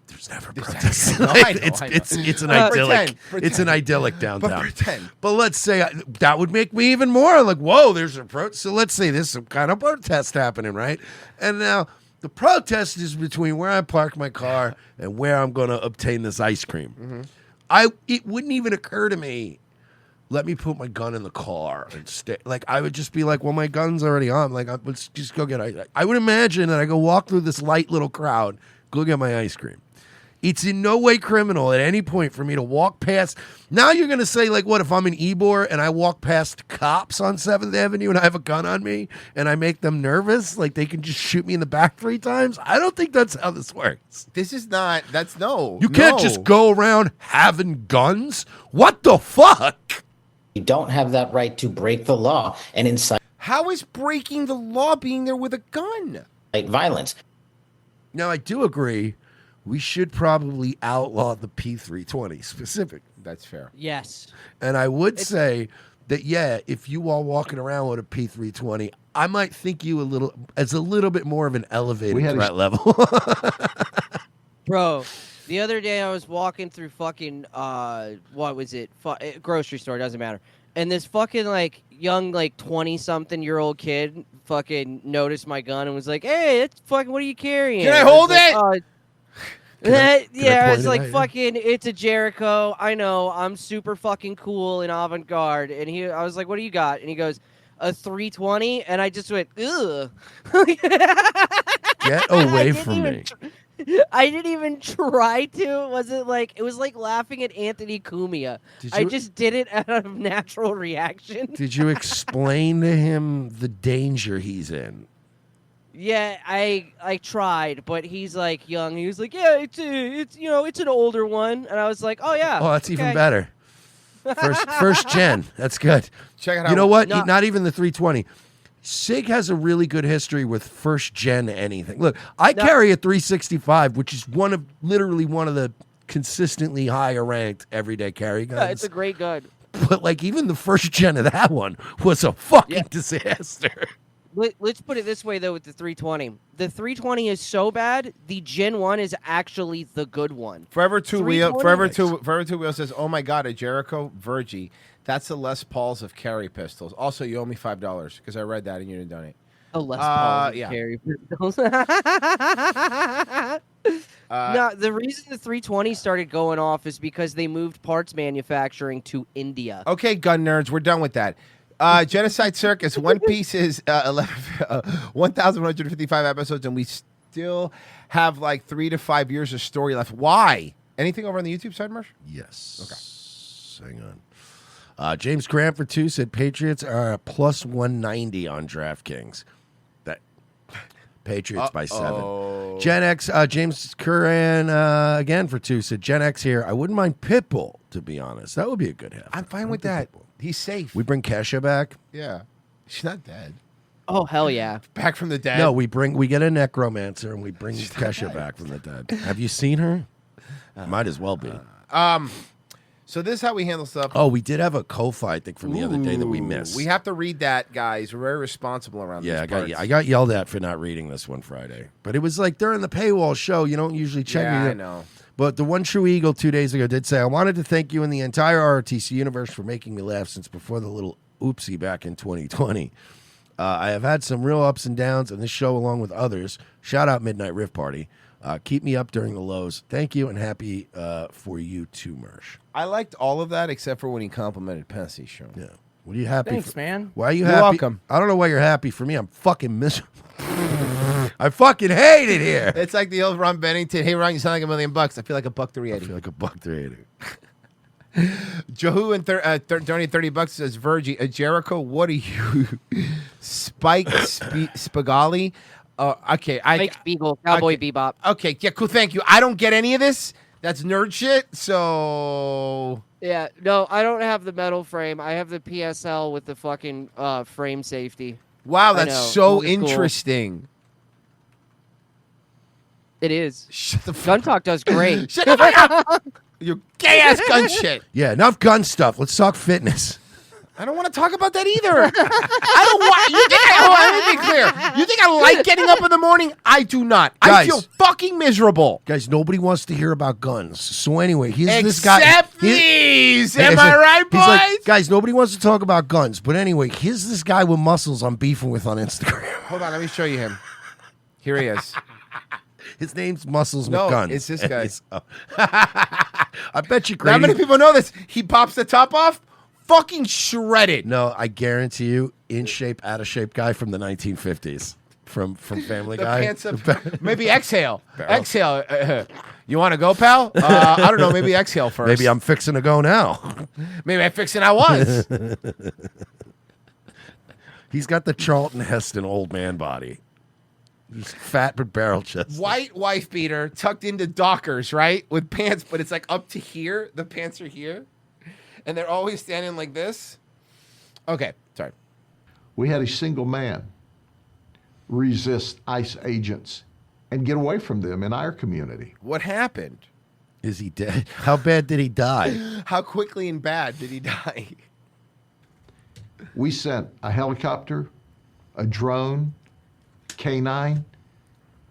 There's never protests. It's an idyllic. It's an idyllic downtown. But pretend. But let's say that would make me even more like, whoa, there's a protest. So let's say there's some kind of protest happening, right? And now the protest is between where I park my car and where I'm going to obtain this ice cream. It wouldn't even occur to me, let me put my gun in the car and stay. Like, I would just be like, well, my gun's already on. Like, let's just go get ice. I would imagine that I go walk through this light little crowd, go get my ice cream. It's in no way criminal at any point for me to walk past. Now you're going to say, like, what if I'm in Ybor and I walk past cops on 7th Avenue and I have a gun on me and I make them nervous? Like, they can just shoot me in the back 3 times? I don't think that's how this works. This is not, no. You can't just go around having guns? What the fuck? You don't have that right to break the law and incite. How is breaking the law being there with a gun? Violence. Now, I do agree we should probably outlaw the P320 specific. That's fair. Yes. And I would say that, yeah, if you are walking around with a P320, I might think you as a little bit more of an elevated threat level. Bro, the other day I was walking through fucking, what was it? Grocery store, doesn't matter. And this fucking, like, young, like, 20-something-year-old kid fucking noticed my gun and was like, hey, that's fucking, what are you carrying? Can I hold it? I was like, fucking, it's a Jericho. I know, I'm super fucking cool and avant-garde. And I was like, what do you got? And he goes, a 320? And I just went, ugh. Get away from me. I didn't even try to. It was like laughing at Anthony Cumia. I just did it out of natural reaction. Did you explain to him the danger he's in? Yeah, I tried, but he's like young. He was like, yeah, it's an older one, and I was like, oh yeah. Oh, that's even better. First gen. That's good. Check it out. You know what? Not even the 320. SIG has a really good history with first gen anything. Look, I carry a 365, which is literally one of the consistently higher ranked everyday carry guns. Yeah, it's a great gun. But like even the first gen of that one was a fucking disaster. Let's put it this way though with the 320. The 320 is so bad, the Gen 1 is actually the good one. Forever Two Wheel says, "Oh my God, a Jericho Virgie. That's the Les Pauls of carry pistols." Also, you owe me $5 because I read that and you didn't donate. Oh, Les Pauls of carry pistols. No, the reason the 320 started going off is because they moved parts manufacturing to India. Okay, gun nerds, we're done with that. Genocide Circus, One Piece is 1,155 episodes, and we still have like 3 to 5 years of story left. Why? Anything over on the YouTube side, Marsh? Yes. Okay. Hang on. James Grant for 2 said Patriots are a plus 190 on DraftKings. That Patriots by 7. Gen X, James Curran again for 2 said Gen X here. I wouldn't mind Pitbull, to be honest. That would be a good half. I'm fine with that. He's safe. We bring Kesha back. Yeah. She's not dead. Oh, hell yeah. Back from the dead. No, we get a necromancer and we bring Kesha back from the dead. Have you seen her? Might as well be. So this is how we handle stuff. Oh, we did have a Ko-Fi thing from the other day that we missed. We have to read that, guys. We're very responsible around Yeah, these I got yelled at for not reading this one Friday. But it was like during the paywall show. You don't usually check. Yeah, I know. But the One True Eagle 2 days ago did say, I wanted to thank you and the entire ROTC universe for making me laugh since before the little oopsie back in 2020. I have had some real ups and downs, and this show, along with others, shout out Midnight Riff Party, keep me up during the lows. Thank you, and happy for you too, Mersh. I liked all of that except for when he complimented Pence's show. Yeah. What are you happy Thanks, for? man. Why are you You're happy? welcome. I don't know why you're happy for me. I'm fucking miserable. I fucking hate it here. It's like the old Ron Bennington. Hey, Ron, you sound like $1 million. I feel like $1.380. I feel like $1.380. Jehu and donated $30 says, Virgie, Jericho, what are you? Spike Spagali? Okay. Spike Spiegel, Cowboy Bebop. Okay, yeah, cool, thank you. I don't get any of this. That's nerd shit, so... Yeah, no, I don't have the metal frame. I have the PSL with the fucking frame safety. Wow, that's so interesting. Cool. It is. Shut the fuck Gun Talk does great. Shut the fuck up! Your gay-ass gun shit. Yeah, enough gun stuff. Let's talk fitness. I don't want to talk about that either. I don't want. You think let me be clear. You think I like getting up in the morning? I do not. Guys, I feel fucking miserable. Guys, nobody wants to hear about guns. So anyway, here's this guy. Except these. Am I right, boys? He's like, guys, nobody wants to talk about guns. But anyway, here's this guy with muscles I'm beefing with on Instagram. Hold on, let me show you him. Here he is. His name's Muscles No, McGuns. it's this guy. I bet you Grady. How many people know this? He pops the top off, fucking shredded. No, I guarantee you, in shape, out of shape guy from the 1950s. From Family The Guy. pants up. Maybe exhale. Exhale. You want to go, pal? I don't know. Maybe exhale first. Maybe I'm fixing to go now. Maybe I'm fixing I was. He's got the Charlton Heston old man body. He's fat but barrel chest. White wife beater tucked into Dockers, right? With pants, but it's like up to here. The pants are here. And they're always standing like this. Okay, sorry. We had a single man resist ICE agents and get away from them in our community. What happened? Is he dead? How bad did he die? How quickly and bad did he die? We sent a helicopter, a drone, K9,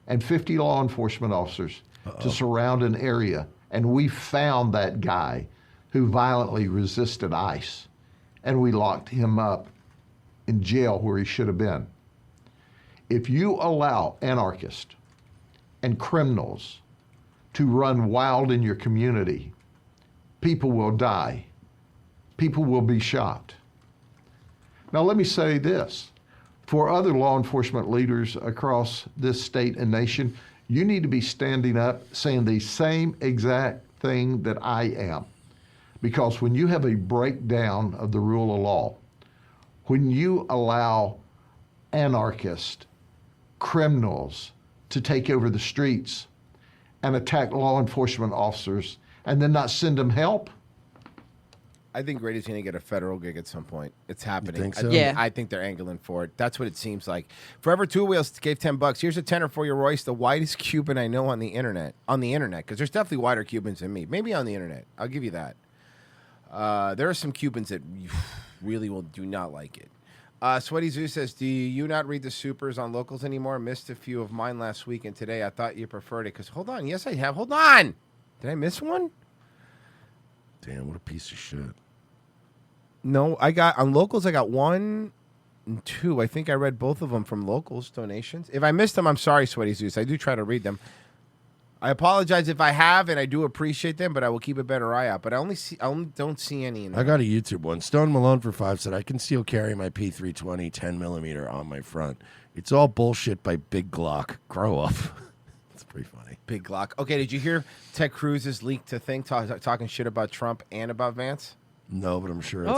and 50 law enforcement officers to surround an area. And we found that guy who violently resisted ICE. And we locked him up in jail where he should have been. If you allow anarchists and criminals to run wild in your community, people will die. People will be shot. Now, let me say this. For other law enforcement leaders across this state and nation, you need to be standing up saying the same exact thing that I am. Because when you have a breakdown of the rule of law, when you allow anarchists, criminals to take over the streets and attack law enforcement officers and then not send them help, I think Grady's going to get a federal gig at some point. It's happening. think so? Yeah. I think they're angling for it. That's what it seems like. Forever Two Wheels gave $10. Here's a tenner for your Royce, the whitest Cuban I know on the internet. On the internet, because there's definitely whiter Cubans than me. Maybe on the internet. I'll give you that. There are some Cubans that really do not like it. Sweaty Zoo says, do you not read the supers on locals anymore? Missed a few of mine last week and today. I thought you preferred it. Because, hold on. Yes, I have. Hold on. Did I miss one? Damn, what a piece of shit. No, I got on locals. I got 1 and 2. I think I read both of them from locals donations. If I missed them, I'm sorry, Sweaty Zeus. I do try to read them. I apologize if I have, and I do appreciate them, but I will keep a better eye out. But I don't see any. In I got a YouTube one. Stone Malone for 5 said, I conceal carry my P320 10mm on my front. It's all bullshit by Big Glock. Grow up. It's pretty funny. Big Glock. Okay, did you hear Ted Cruz's leak to thing talking shit about Trump and about Vance? No, but I'm sure it's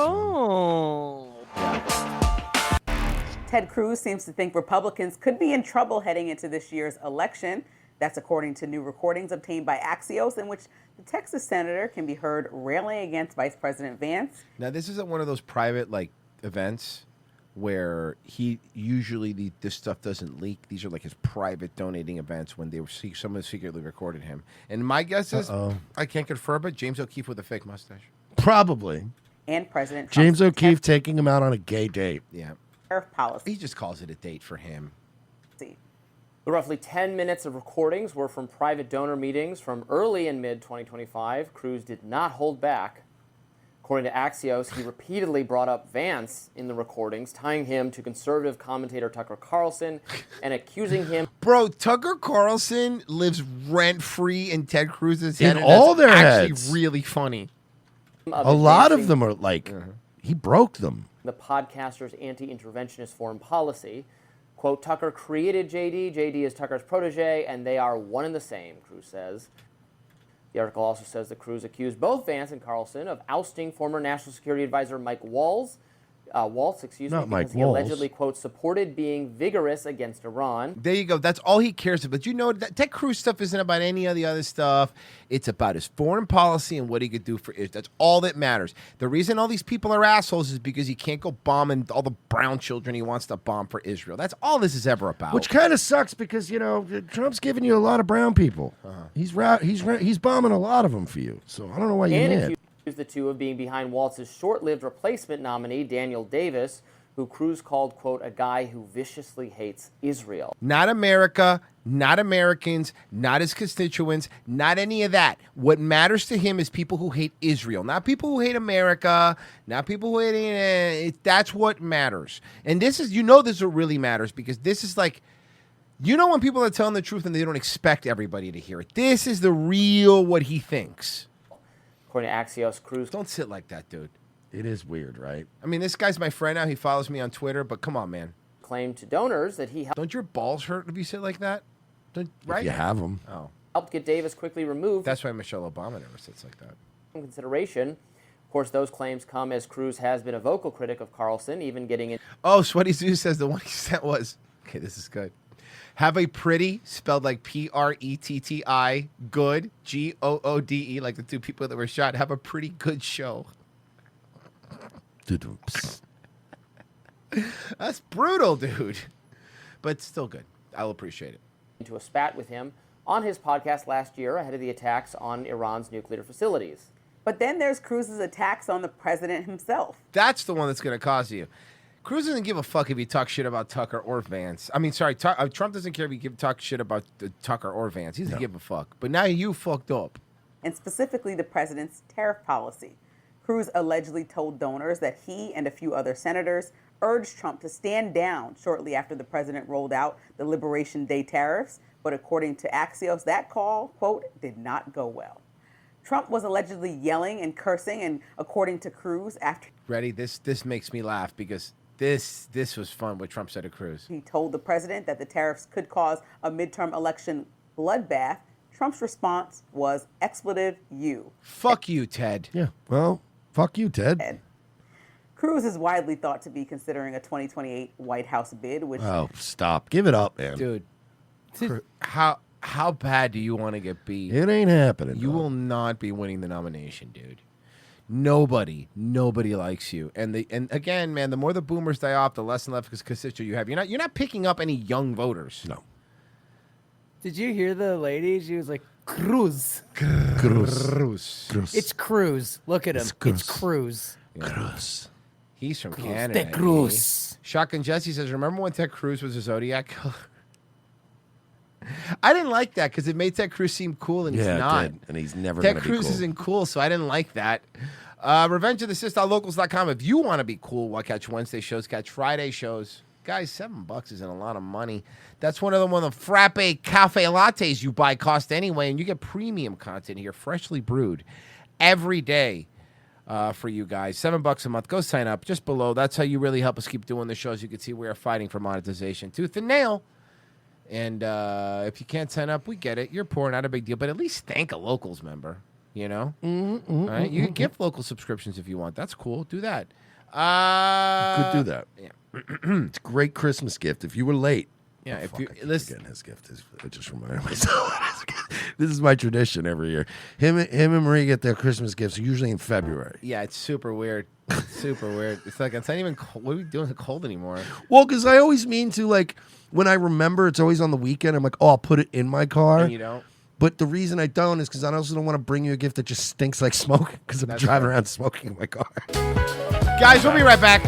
Ted Cruz seems to think Republicans could be in trouble heading into this year's election. That's according to new recordings obtained by Axios, in which the Texas senator can be heard railing against Vice President Vance. Now, this isn't one of those private events where this stuff doesn't leak. These are like his private donating events when someone secretly recorded him. And my guess is, I can't confirm, but James O'Keefe with a fake mustache. Probably. And President James Trump's O'Keefe taking him out on a gay date. Yeah. tariff policy. He just calls it a date for him. The roughly 10 minutes of recordings were from private donor meetings from early and mid-2025. Cruz did not hold back. According to Axios, he repeatedly brought up Vance in the recordings, tying him to conservative commentator Tucker Carlson and accusing him. Bro, Tucker Carlson lives rent-free in Ted Cruz's head. In all their actually heads. Really funny. A lot of them are like, he broke them. The podcaster's anti-interventionist foreign policy. Quote, Tucker created JD. JD is Tucker's protege, and they are one and the same, Cruz says. The article also says that Cruz accused both Vance and Carlson of ousting former National Security Advisor Mike Waltz, because he allegedly, quote, supported being vigorous against Iran. There you go. That's all he cares about. You know, that Ted Cruz stuff isn't about any of the other stuff. It's about his foreign policy and what he could do for Israel. That's all that matters. The reason all these people are assholes is because he can't go bombing all the brown children he wants to bomb for Israel. That's all this is ever about. Which kind of sucks because, you know, Trump's giving you a lot of brown people. He's bombing a lot of them for you. So I don't know why you're mad. The two of being behind Waltz's short-lived replacement nominee, Daniel Davis, who Cruz called, quote, a guy who viciously hates Israel. Not America, not Americans, not his constituents, not any of that. What matters to him is people who hate Israel, not people who hate America, not people who hate that's what matters. And this is, this is what really matters, because this is like, when people are telling the truth and they don't expect everybody to hear it. This is the real what he thinks. According to Axios, Cruz... Don't sit like that, dude. It is weird, right? I mean, this guy's my friend now. He follows me on Twitter, but come on, man. Claimed to donors that he... Don't your balls hurt if you sit like that? Right? If you have them. Oh. Helped get Davis quickly removed. That's why Michelle Obama never sits like that. Consideration. Of course, those claims come as Cruz has been a vocal critic of Carlson, even getting in... Oh, Sweaty Zeus says the one he sent was... Okay, this is good. Have a pretty, spelled like Pretti, good, Goode, like the two people that were shot. Have a pretty good show. That's brutal, dude. But still good. I'll appreciate it. into a spat with him on his podcast last year ahead of the attacks on Iran's nuclear facilities. But then there's Cruz's attacks on the president himself. That's the one that's going to cause you. Cruz doesn't give a fuck if you talk shit about Tucker or Vance. I mean, sorry, Trump doesn't care if you talk shit about Tucker or Vance. He doesn't give a fuck. But now you fucked up. And specifically the president's tariff policy. Cruz allegedly told donors that he and a few other senators urged Trump to stand down shortly after the president rolled out the Liberation Day tariffs. But according to Axios, that call, quote, did not go well. Trump was allegedly yelling and cursing, and according to Cruz, after... Ready? This makes me laugh because this was fun what Trump said to Cruz. He told the president that the tariffs could cause a midterm election bloodbath. Trump's response was expletive you. Fuck you, Ted. Yeah, well, fuck you, Ted. Cruz is widely thought to be considering a 2028 White House bid, which... Oh, stop. Give it up, man. Dude, how bad do you want to get beat? It ain't happening. You will not be winning the nomination, dude. Nobody likes you. And again, man, the more the boomers die off, the less and less constituency you have. You're not picking up any young voters. No. Did you hear the lady? She was like, Cruz. Cruz. It's Cruz. Look at him. It's Cruz. Cruz. He's from Cruz. Canada. Ted Cruz. Shotgun Jesse says, remember when Ted Cruz was a Zodiac killer? I didn't like that because it made Ted Cruz seem cool, and he's not. It did, and he's never Ted going to be Cruz cool. isn't cool, so I didn't like that. Revenge of the Sis.locals.com. If you want to be cool, we'll catch Wednesday shows, catch Friday shows. Guys, $7 isn't a lot of money. That's one of the frappe cafe lattes you buy cost anyway, and you get premium content here, freshly brewed, every day for you guys. $7 a month. Go sign up just below. That's how you really help us keep doing the shows. You can see we are fighting for monetization tooth and nail. And if you can't sign up, we get it. You're poor, not a big deal. But at least thank a Locals member, you know? All right? You can gift local subscriptions if you want. That's cool. Do that. Could do that. Yeah. It's a great Christmas gift. If you were late. Yeah, Oh, if fuck, you I keep listen, forgetting his gift. I just reminded myself. This is my tradition every year. Him and Marie get their Christmas gifts usually in February. yeah, it's super weird. Super weird. It's like, it's not even cold. What are we doing in the cold anymore? Well, because I always mean to, like, when I remember it's always on the weekend, I'm like, oh, I'll put it in my car. And you don't? But the reason I don't is because I also don't want to bring you a gift that just stinks like smoke because I'm driving around smoking in my car. Guys, we'll be right back.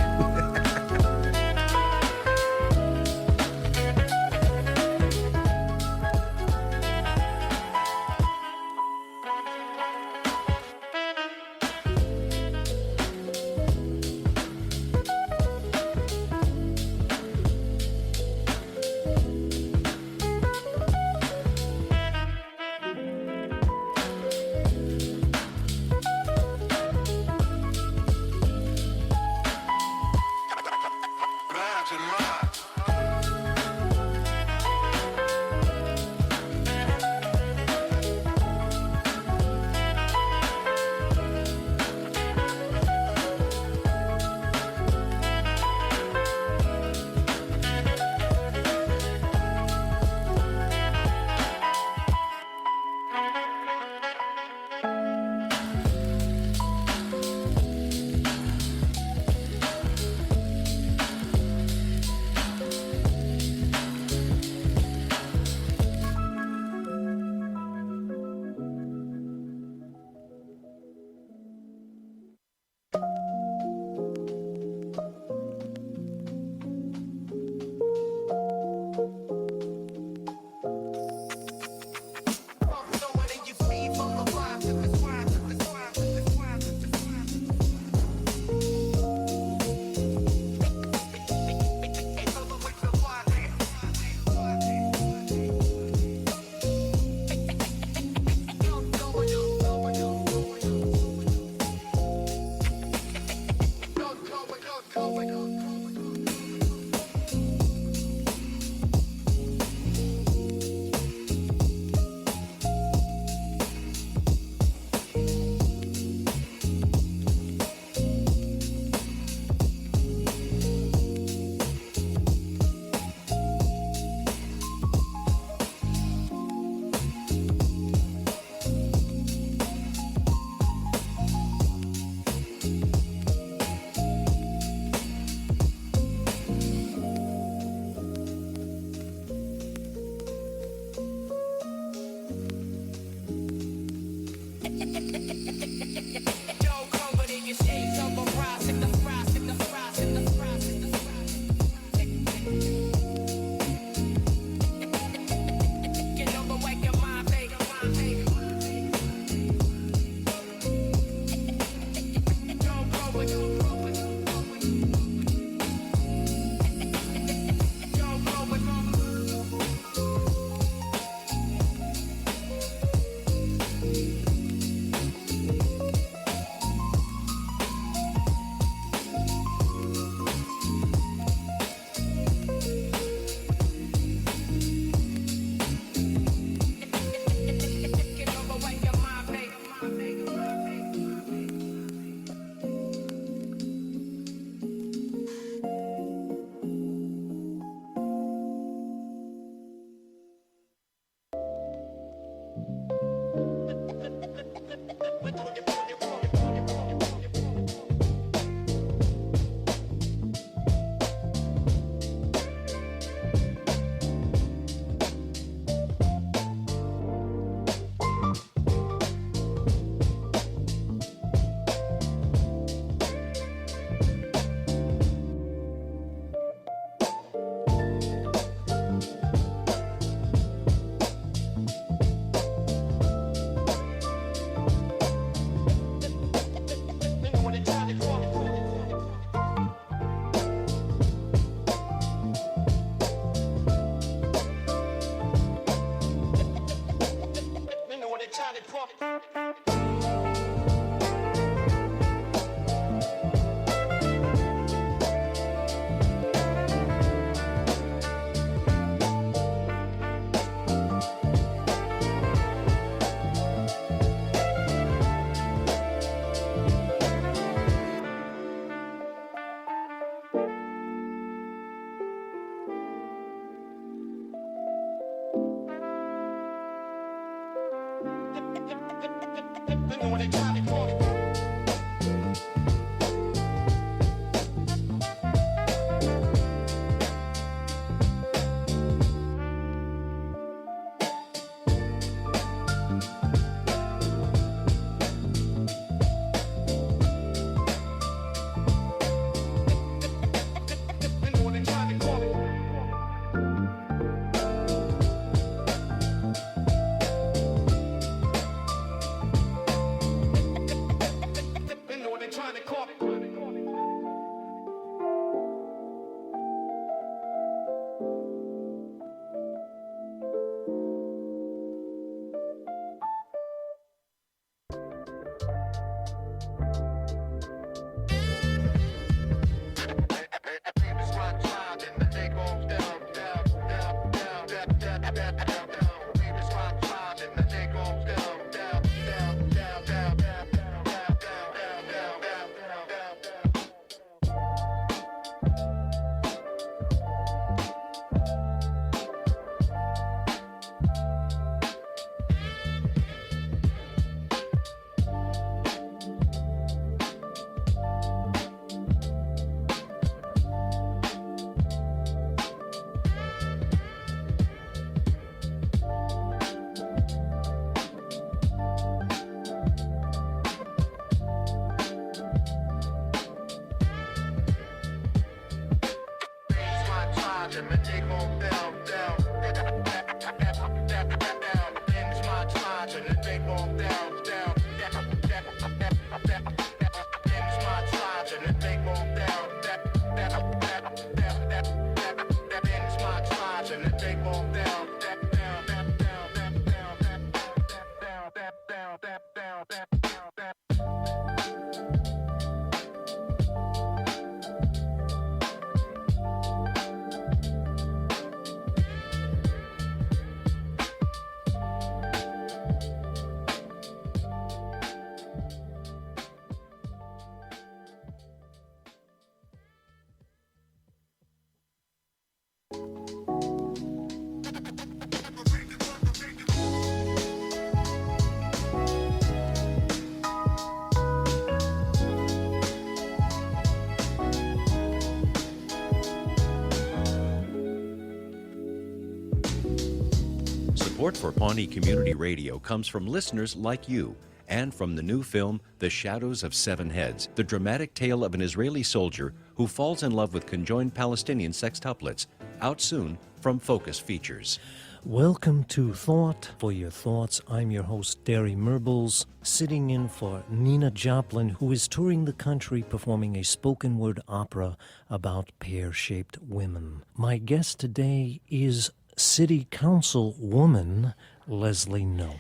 Support for Pawnee Community Radio comes from listeners like you and from the new film The Shadows of Seven Heads, the dramatic tale of an Israeli soldier who falls in love with conjoined Palestinian sextuplets, out soon from Focus Features. Welcome to Thought for Your Thoughts. I'm your host, Derry Merbles, sitting in for Nina Joplin, who is touring the country performing a spoken word opera about pear-shaped women. My guest today is City Council woman Leslie Knope.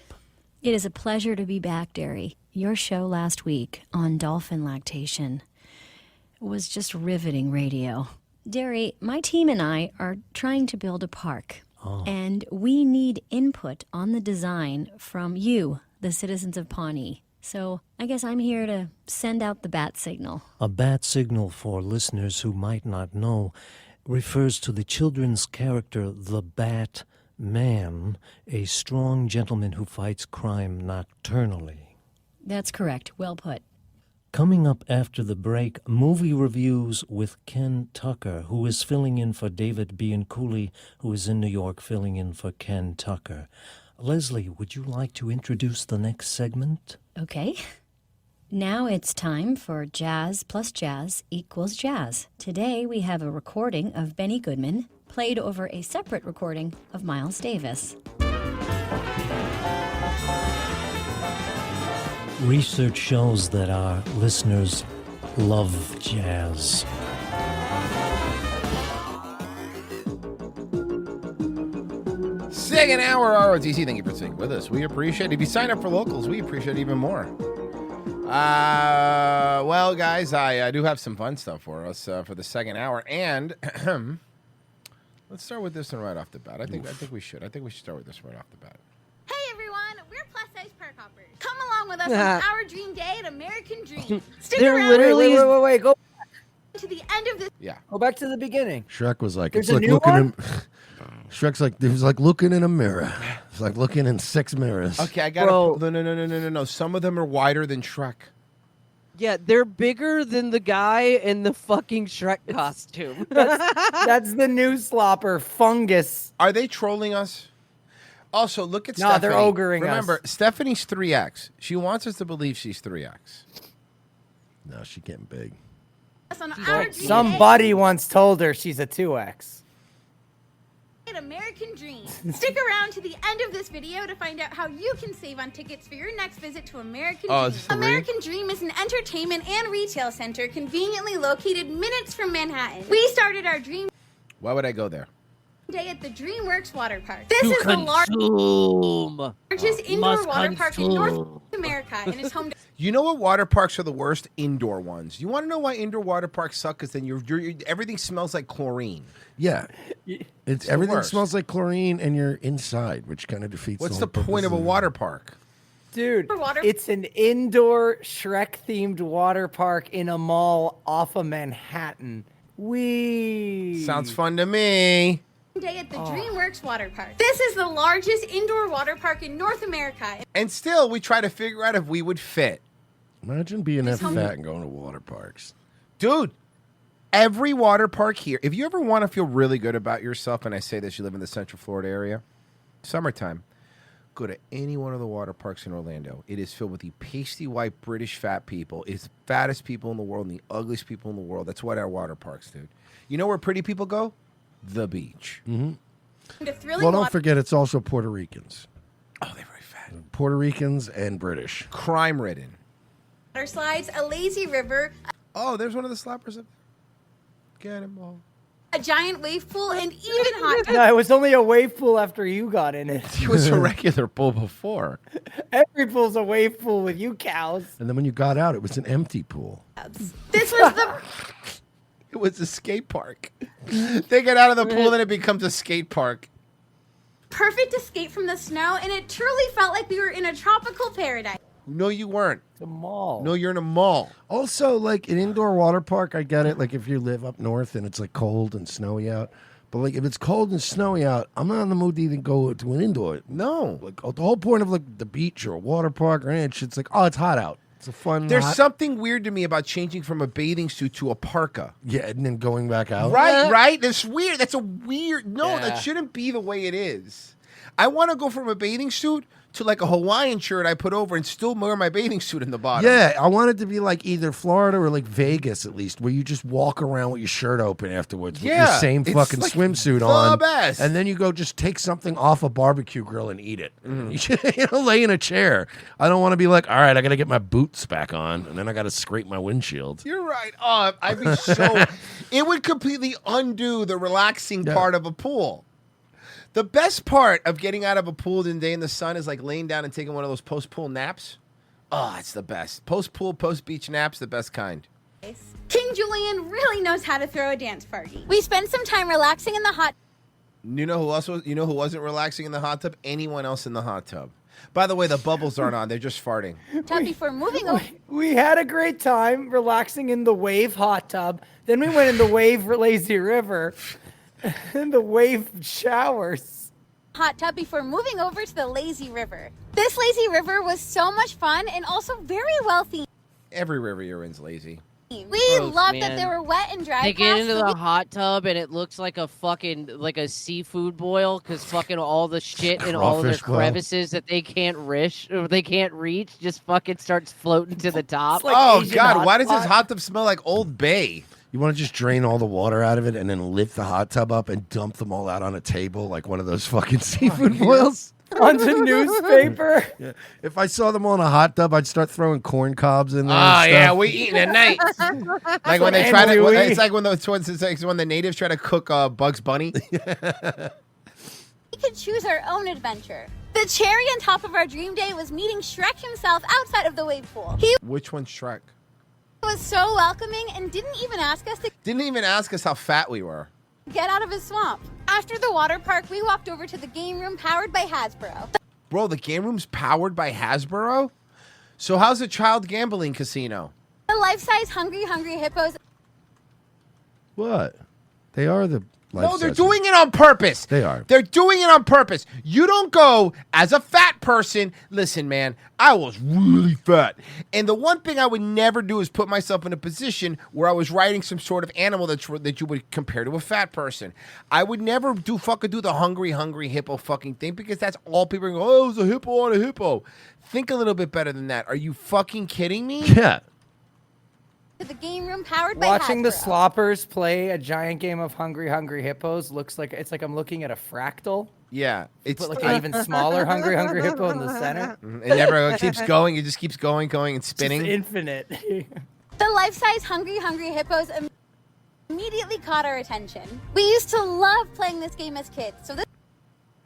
It is a pleasure to be back, Derry. Your show last week on dolphin lactation was just riveting radio. Derry, my team and I are trying to build a park. And we need input on the design from you, the citizens of Pawnee. So I guess I'm here to send out the bat signal. A bat signal, for listeners who might not know, refers to the children's character, the Bat Man, a strong gentleman who fights crime nocturnally. That's correct. Well put. Coming up after the break, movie reviews with Ken Tucker, who is filling in for David Bianculli, who is in New York filling in for Ken Tucker. Leslie, would you like to introduce the next segment? Okay. Now it's time for Jazz plus Jazz equals Jazz. Today we have a recording of Benny Goodman played over a separate recording of Miles Davis. Research shows that our listeners love jazz. Second hour ROTC. Thank you for sitting with us. We appreciate it. If you sign up for locals, we appreciate it even more. Well, guys, I do have some fun stuff for us for the second hour, and let's start with this one right off the bat. I think we should start with this right off the bat. Hey everyone, we're Plus Size Perk Hoppers. Come along with us on our dream day at American Dream. Stick around. Literally wait, go to the end of this. Yeah. Go back to the beginning. Shrek was like, There's it's a like new looking one? in. Shrek's like, it was like looking in a mirror. It's It's like looking in 6 mirrors. Okay, I got to. No. Some of them are wider than Shrek. Yeah, they're bigger than the guy in the fucking Shrek costume. That's the new slopper, Fungus. Are they trolling us? Also, look at No, Stephanie. they're ogering Remember, us. Stephanie's 3X. She wants us to believe she's 3X. No, she's getting big. Somebody once told her she's a 2X. American Dream. Stick around to the end of this video to find out how you can save on tickets for your next visit to American Dream. American Dream is an entertainment and retail center conveniently located minutes from Manhattan. We started our Dream Why would I go there? Day at the DreamWorks Water Park. This is the largest indoor water park in North America and is home to You know what water parks are the worst? Indoor ones. You want to know why indoor water parks suck? Because then everything smells like chlorine. Yeah. It's the everything worst. smells like chlorine and you're inside, which kind of defeats What's the the whole point of a purpose water park? Dude, it's an indoor Shrek-themed water park in a mall off of Manhattan. Sounds fun to me. Day at the DreamWorks Water Park. This is the largest indoor water park in North America. And still, we try to figure out if we would fit. Imagine being that home- fat and going to water parks. Dude, every water park here, if you ever want to feel really good about yourself, and I say this, you live in the Central Florida area, summertime, go to any one of the water parks in Orlando. It is filled with the pasty white British fat people. It's the fattest people in the world and the ugliest people in the world. That's what our water parks, dude. You know where pretty people go? The beach. Mm-hmm. To thrilling Well, don't water forget, it's also Puerto Ricans. Oh, they're very fat. Puerto Ricans and British. Crime-ridden. slides, a lazy river, Oh, there's one of the slappers up there. Get him all. a giant wave pool, and even hot No, it was only a wave pool after you got in it. It was a regular pool before. Every pool's a wave pool with you cows. And then when you got out, it was an empty pool. This was the It was a skate park. They get out of the pool, then it becomes a skate park. perfect escape from the snow, and it truly felt like we were in a tropical paradise. No, you weren't. It's a mall. No, you're in a mall. Also, like an indoor water park, I get it. Like if you live up north and it's like cold and snowy out. But like if it's cold and snowy out, I'm not in the mood to even go to an indoor. No. Like the whole point of like the beach or a water park or any shit's like, oh, it's hot out. It's a fun. There's hot- something weird to me about changing from a bathing suit to a parka. Yeah, and then going back out. Right? That's weird. That's a weird. No, Yeah. that shouldn't be the way it is. I want to go from a bathing suit to like a Hawaiian shirt I put over and still wear my bathing suit in the bottom. Yeah, I want it to be like either Florida or like Vegas at least, where you just walk around with your shirt open afterwards with your Yeah, same it's fucking like swimsuit the on. best. And then you go just take something off a barbecue grill and eat it. Mm-hmm. You should, lay in a chair. I don't want to be like, all right, I got to get my boots back on, and then I got to scrape my windshield. You're right. Oh, I'd be so. It would completely undo the relaxing part of a pool. The best part of getting out of a pool in the day in the sun is like laying down and taking one of those post-pool naps. Oh, it's the best. Post-pool, post-beach naps, the best kind. King Julian really knows how to throw a dance party. We spent some time relaxing in the hot You know who else was? You know who wasn't relaxing in the hot tub? Anyone else in the hot tub? By the way, the bubbles aren't on. They're just farting. tub before moving over. We had a great time relaxing in the wave hot tub. Then we went in the wave lazy river. And the wave showers. Hot tub before moving over to the lazy river. This lazy river was so much fun and also very well themed. Every river you're in's lazy. We Gross, loved man. that there were wet and dry They get paths, into so the we- hot tub and it looks like a fucking like a seafood boil because fucking all the shit in all of their Crawfish boil. crevices that they can't reach just fucking starts floating to the top. Oh God! Why does this hot tub smell like Old Bay? You want to just drain all the water out of it and then lift the hot tub up and dump them all out on a table like one of those fucking seafood boils? Onto newspaper. Yeah. If I saw them all in a hot tub, I'd start throwing corn cobs in there. Oh and yeah, stuff. we eating at night. Like when they try to. It's like when the natives try to cook Bugs Bunny. we could choose our own adventure. The cherry on top of our dream day was meeting Shrek himself outside of the wave pool. He Which one's Shrek? was so welcoming and didn't even ask us to Didn't even ask us how fat we were. get out of his swamp. After the water park, we walked over to the game room powered by Hasbro. Bro, the game room's powered by Hasbro? So how's the child gambling casino? The life-size Hungry Hippos What? They are the. No, they're doing it on purpose. They are. They're doing it on purpose. You don't go as a fat person. Listen, man, I was really fat. And the one thing I would never do is put myself in a position where I was riding some sort of animal that you would compare to a fat person. I would never do the hungry hippo fucking thing because that's all people are going, oh, it was a hippo on a hippo. Think a little bit better than that. Are you fucking kidding me? Yeah. To the game room powered by Watching the Hasbro. Sloppers play a giant game of Hungry Hippos looks like it's like I'm looking at a fractal. Yeah, It's put like an even smaller Hungry Hippo in the center. It never keeps going. It just keeps going and spinning. Just infinite. The life-size Hungry Hippos immediately caught our attention. We used to love playing this game as kids, so this.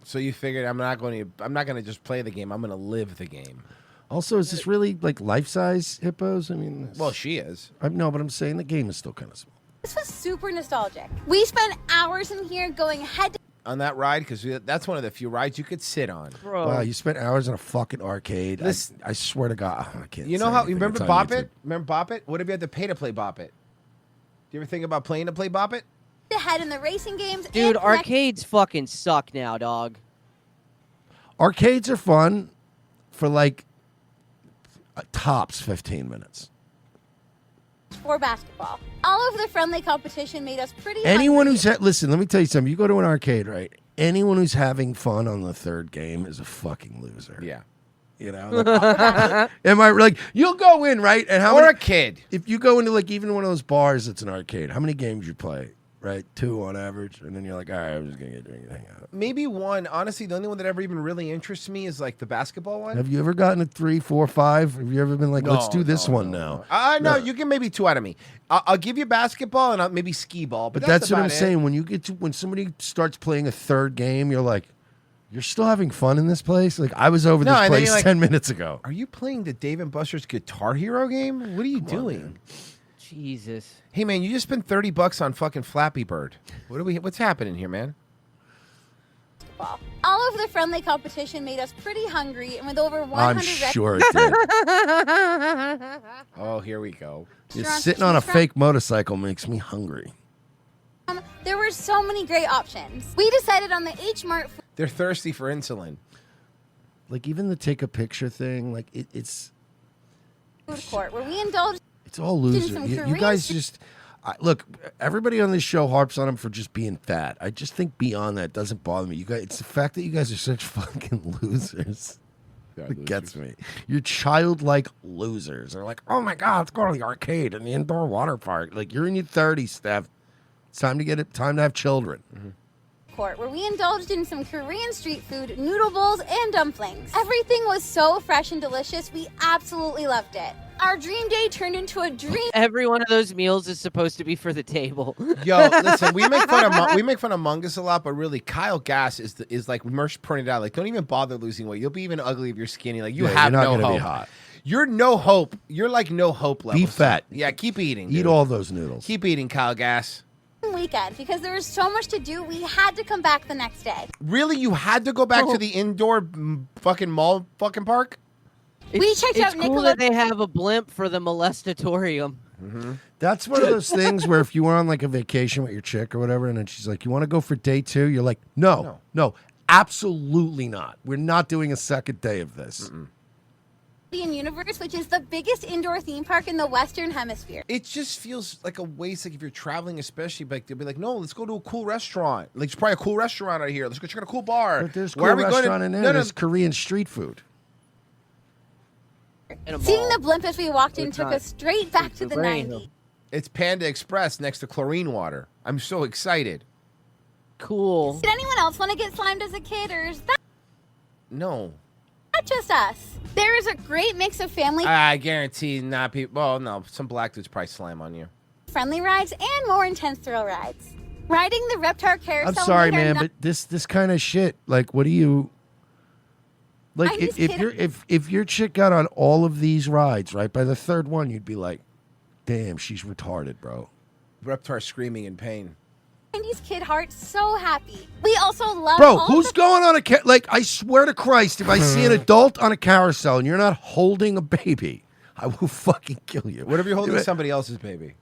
So you figured I'm not going to just play the game. I'm going to live the game. Also, is this really like life-size hippos? I mean, well, she is. No, but I'm saying the game is still kind of small. This was super nostalgic. We spent hours in here going head to On that ride, because that's one of the few rides you could sit on. Wow, you spent hours in a fucking arcade. Listen- I swear to God, I can't. You know say how? You anything. remember It's on Bop YouTube. It? Remember Bop It? What if you had to pay to play Bop It? Do you ever think about playing to play Bop It? head in the racing games. Dude, and connect- arcades fucking suck now, dog. Arcades are fun for like tops 15 minutes. for basketball. All of the friendly competition made us pretty. Anyone hungry. who's listen, let me tell you something. You go to an arcade, right? Anyone who's having fun on the third game is a fucking loser. Yeah. You know, like, am I like you'll go in right and how Or many, a kid. If you go into like even one of those bars that's an arcade, how many games you play? Right, 2 on average, and then you're like, all right, I'm just gonna get drink and hang out. Maybe one. Honestly, the only one that ever even really interests me is like the basketball one. Have you ever gotten a 3, 4, 5? Have you ever been like, let's do this one now? No, you can maybe 2 out of me. I'll give you basketball and maybe skee ball. But But that's what I'm about it. saying. When you get to when somebody starts playing a third game, you're like, you're still having fun in this place. Like I was over No, this and then place you're like, 10 minutes ago. Are you playing the Dave and Buster's Guitar Hero game? What are you doing? Jesus. Hey man, you just spent $30 on fucking Flappy Bird. What's happening here, man? All of the friendly competition made us pretty hungry, and with over 100 I'm sure it did. Oh, here we go. Just sitting on a fake motorcycle makes me hungry. There were so many great options. We decided on the H Mart They're thirsty for insulin. Like even the take a picture thing, like it's food court where we indulged. it's all in loser. some You Korean guys street- just look. Everybody on this show harps on them for just being fat. I just think beyond that doesn't bother me. You guys, it's the fact that you guys are such fucking losers. It gets me. You're childlike losers. They're like, oh my God, let's go to the arcade and the indoor water park. Like you're in your 30s, Steph. It's time to time to have children. court where we indulged in some Korean street food, noodle bowls, and dumplings. Everything was so fresh and delicious. We absolutely loved it. Our dream day turned into a dream. Every one of those meals is supposed to be for the table. Yo, listen, we make fun of Mungus a lot, but really, Kyle Gass is like Mersh pointed out. Like, don't even bother losing weight. You'll be even ugly if you're skinny. Like, you Yeah, have you're not no gonna hope. be hot. You're no hope. You're like no hope level. Be fat. Yeah, keep eating. Eat dude. all those noodles. Keep eating, Kyle Gass. Weekend because there was so much to do. We had to come back the next day. Really, you had to go back to the indoor fucking mall fucking park? We checked it's out cool Nickelodeon. that they have a blimp for the molestatorium. That's one of those things where if you were on like a vacation with your chick or whatever, and then she's like, "You want to go for day 2?" You're like, "No, absolutely not. We're not doing a second day of this." Universe, which is the biggest indoor theme park in the Western Hemisphere. It just feels like a waste. Like if you're traveling, especially, like they'll be like, "No, let's go to a cool restaurant. Like there's probably a cool restaurant out here. Let's go check out a cool bar." But there's Where cool are we going to- restaurant in there. No, no, There's Korean street food. Seeing the blimp as we walked in It's took not- us straight back to the brain. 90s. It's Panda Express next to chlorine water. I'm so excited. Cool. Did anyone else want to get slimed as a kid, or is that No, not just us? There is a great mix of family I guarantee not people. Well, no, some black dudes probably slam on you. friendly rides and more intense thrill rides. Riding the Reptar Carousel. I'm sorry, made our man, but this kind of shit. Like, what do you? Like, I'm just if kidding. you're if your chick got on all of these rides, right, by the third one, you'd be like, "Damn, she's retarded, bro." Reptar screaming in pain. 90s kid heart so happy. We also love Bro, all who's the going on a like? I swear to Christ, if I see an adult on a carousel and you're not holding a baby, I will fucking kill you. What if you're holding somebody else's baby?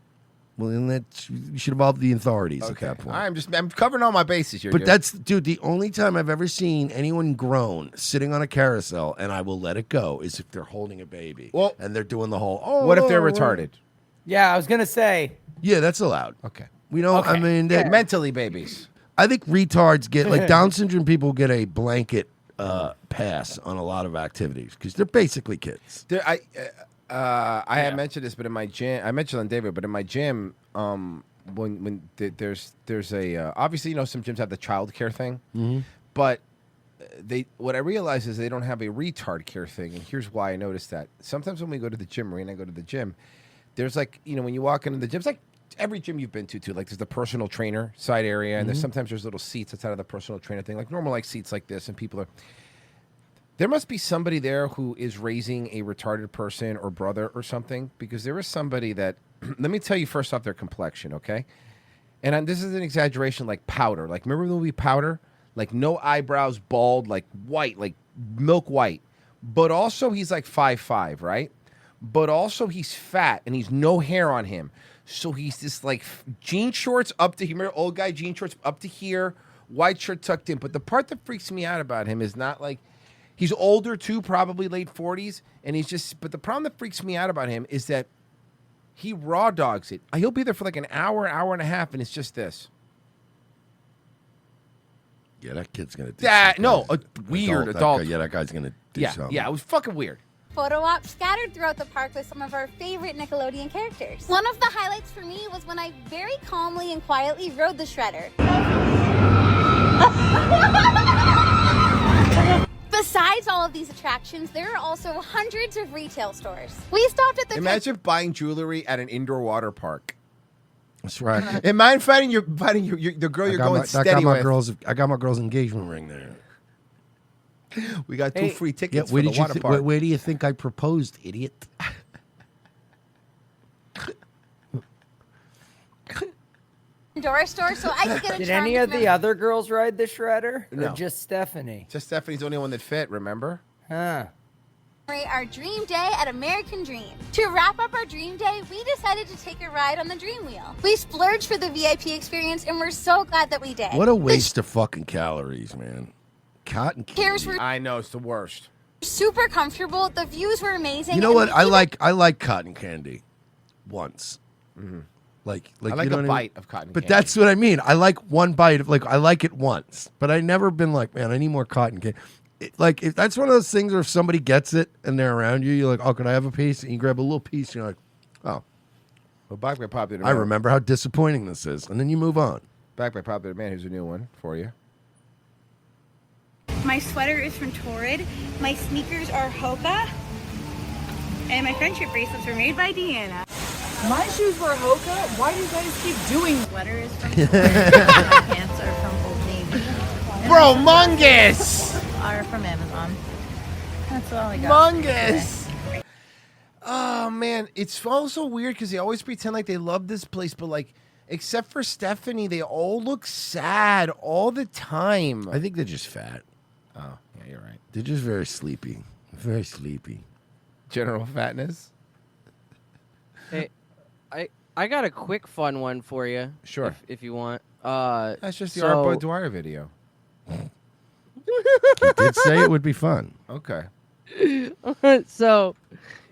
Well, then you should involve the authorities at that point. I'm covering all my bases here. But Jerry. that's, dude, the only time I've ever seen anyone grown sitting on a carousel, and I will let it go, is if they're holding a baby. Well, and they're doing the whole, oh. What if they're right. retarded? Yeah, I was gonna say. Yeah, that's allowed. Okay. We don't, I mean. Mentally babies. I think retards get, like Down syndrome people get a blanket pass on a lot of activities because they're basically kids. I had mentioned this, but in my gym, I mentioned on David, but in my gym, when there's a obviously, you know, some gyms have the child care thing, but what I realize is they don't have a retard care thing, and here's why I noticed that. Sometimes when we go to the gym, Marie and I go to the gym, there's like, you know, when you walk into the gym, it's like every gym you've been to, like there's the personal trainer side area, and there's sometimes there's little seats outside of the personal trainer thing, like normal like seats like this, and people are. There must be somebody there who is raising a retarded person or brother or something, because there is somebody that, let me tell you first off their complexion, okay? And this is an exaggeration, like Powder. Like, remember the movie Powder? Like, no eyebrows, bald, like white, like milk white. But also he's like 5'5", right? But also he's fat and he's no hair on him. So he's this like jean shorts up to here, remember old guy jean shorts up to here, white shirt tucked in. But the part that freaks me out about him is not like, he's older too, probably late 40s, and he's just. But the problem that freaks me out about him is that he raw dogs it. He'll be there for like an hour and a half, and it's just this. Yeah, that kid's gonna do That something. no, a weird adult. That guy's gonna do something. Yeah, it was fucking weird. Photo op scattered throughout the park with some of our favorite Nickelodeon characters. One of the highlights for me was when I very calmly and quietly rode the Shredder. Besides all of these attractions, there are also hundreds of retail stores. We stopped at the Imagine buying jewelry at an indoor water park. That's right. Imagine finding the girl you're going steady with. I got my girl's engagement ring there. We got 2 free tickets where for did the water park. Where do you think I proposed, idiot? Pandora store so I could get a Did charm any to of the other girls ride the Shredder? No. Or just Stephanie? Just Stephanie's the only one that fit, remember? Huh. commemorate our Dream Day at American Dream. To wrap up our Dream Day, we decided to take a ride on the Dream Wheel. We splurged for the VIP experience, and we're so glad that we did. What a waste of fucking calories, man. Cotton chairs candy. were I know, it's the worst. super comfortable. The views were amazing. You know and what? we even- I like cotton candy. Once. Mm-hmm. Like I like you know a what bite mean? of cotton But candy. that's what I mean. I like one bite of I like it once, but I never been like, man, I need more cotton candy. If that's one of those things where if somebody gets it and they're around you, you're like, oh, can I have a piece? And you grab a little piece, and you're like, oh. Well, back by popular I remember how disappointing this is, and then you move on. Back by popular man, here's a new one for you. My sweater is from Torrid. My sneakers are Hoka. And my friendship bracelets were made by Deanna. My shoes were Hoka. Why do you guys keep doing? Sweater is from Torrid. My pants are from Old Navy. Bro, Mungus! Are from Amazon. That's all I got. Mungus! Oh, man. It's also weird because they always pretend like they love this place, but like, except for Stephanie, they all look sad all the time. I think they're just fat. Oh, yeah, you're right. They're just very sleepy. Very sleepy. General fatness? Hey, I got a quick fun one for you. Sure. If you want. That's just the Art Bud Dwyer video. He did say it would be fun. Okay. So,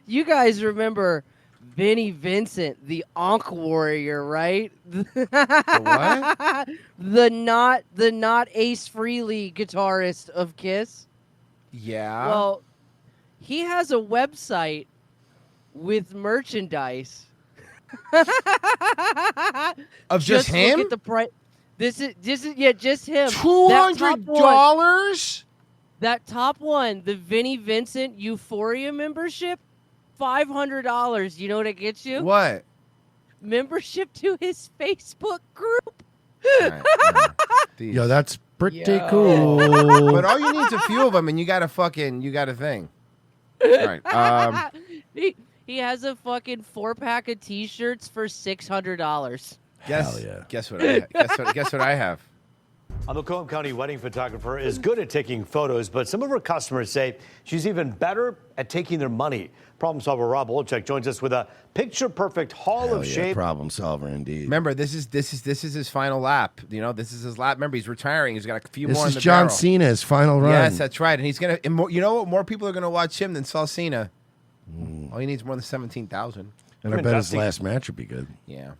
you guys remember Vinnie Vincent, the Ankh Warrior, right? what? The not Ace Frehley guitarist of Kiss. Yeah. Well, he has a website with merchandise. Of just him? Look at the price. This is just him. $200? That top one, the Vinnie Vincent Euphoria membership, $500. You know what it gets you? What? Membership to his Facebook group. Yo, that's pretty Yo. cool. But all you need is a few of them, and you got a thing. All right. He has a fucking 4-pack of T-shirts for $600. Guess what I have? A Macomb County wedding photographer is good at taking photos, but some of her customers say she's even better at taking their money. Problem solver Rob Olchek joins us with a picture-perfect Hall of Shame. Problem solver, indeed. Remember, this is his final lap. You know, this is his lap. Remember, he's retiring. He's got a few This more. is in the John barrel. Cena's final run. Yes, that's right. And he's gonna. And more, you know what? More people are gonna watch him than Saul Cena. All he needs more than 17,000. And I bet his last match would be good. Yeah.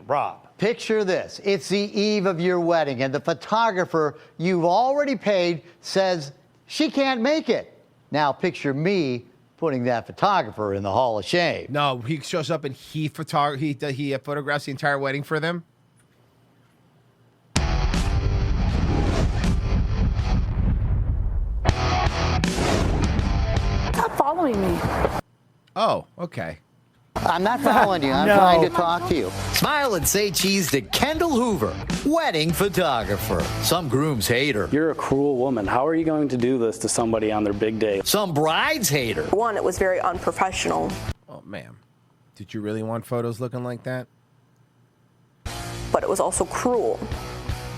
Rob. Picture this. It's the eve of your wedding, and the photographer you've already paid says she can't make it. Now picture me putting that photographer in the Hall of Shame. No, he shows up and he photographs the entire wedding for them. Stop following me. Oh, okay. I'm not following you. I'm No. trying to talk to you. Smile and say cheese to Kendall Hoover, wedding photographer. Some grooms hate her. You're a cruel woman. How are you going to do this to somebody on their big day? Some brides hate her. One, it was very unprofessional. Oh, ma'am. Did you really want photos looking like that? But it was also cruel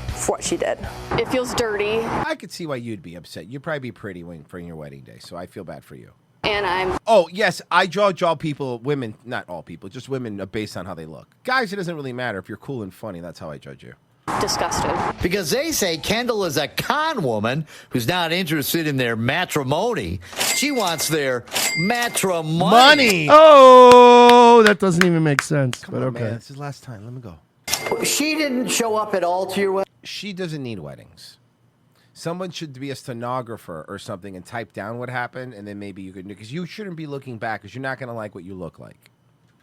for what she did. It feels dirty. I could see why you'd be upset. You'd probably be pretty for your wedding day, so I feel bad for you. And I'm... Oh, yes, I judge all people, women, not all people, just women based on how they look. Guys, it doesn't really matter. If you're cool and funny, that's how I judge you. disgusted. Because they say Kendall is a con woman who's not interested in their matrimony. She wants their matrimony. Oh, that doesn't even make sense. Come but on, okay. man. This is the last time. Let me go. She didn't show up at all to your wedding? She doesn't need weddings. Someone should be a stenographer or something and type down what happened, and then maybe you could, because you shouldn't be looking back, because you're not going to like what you look like.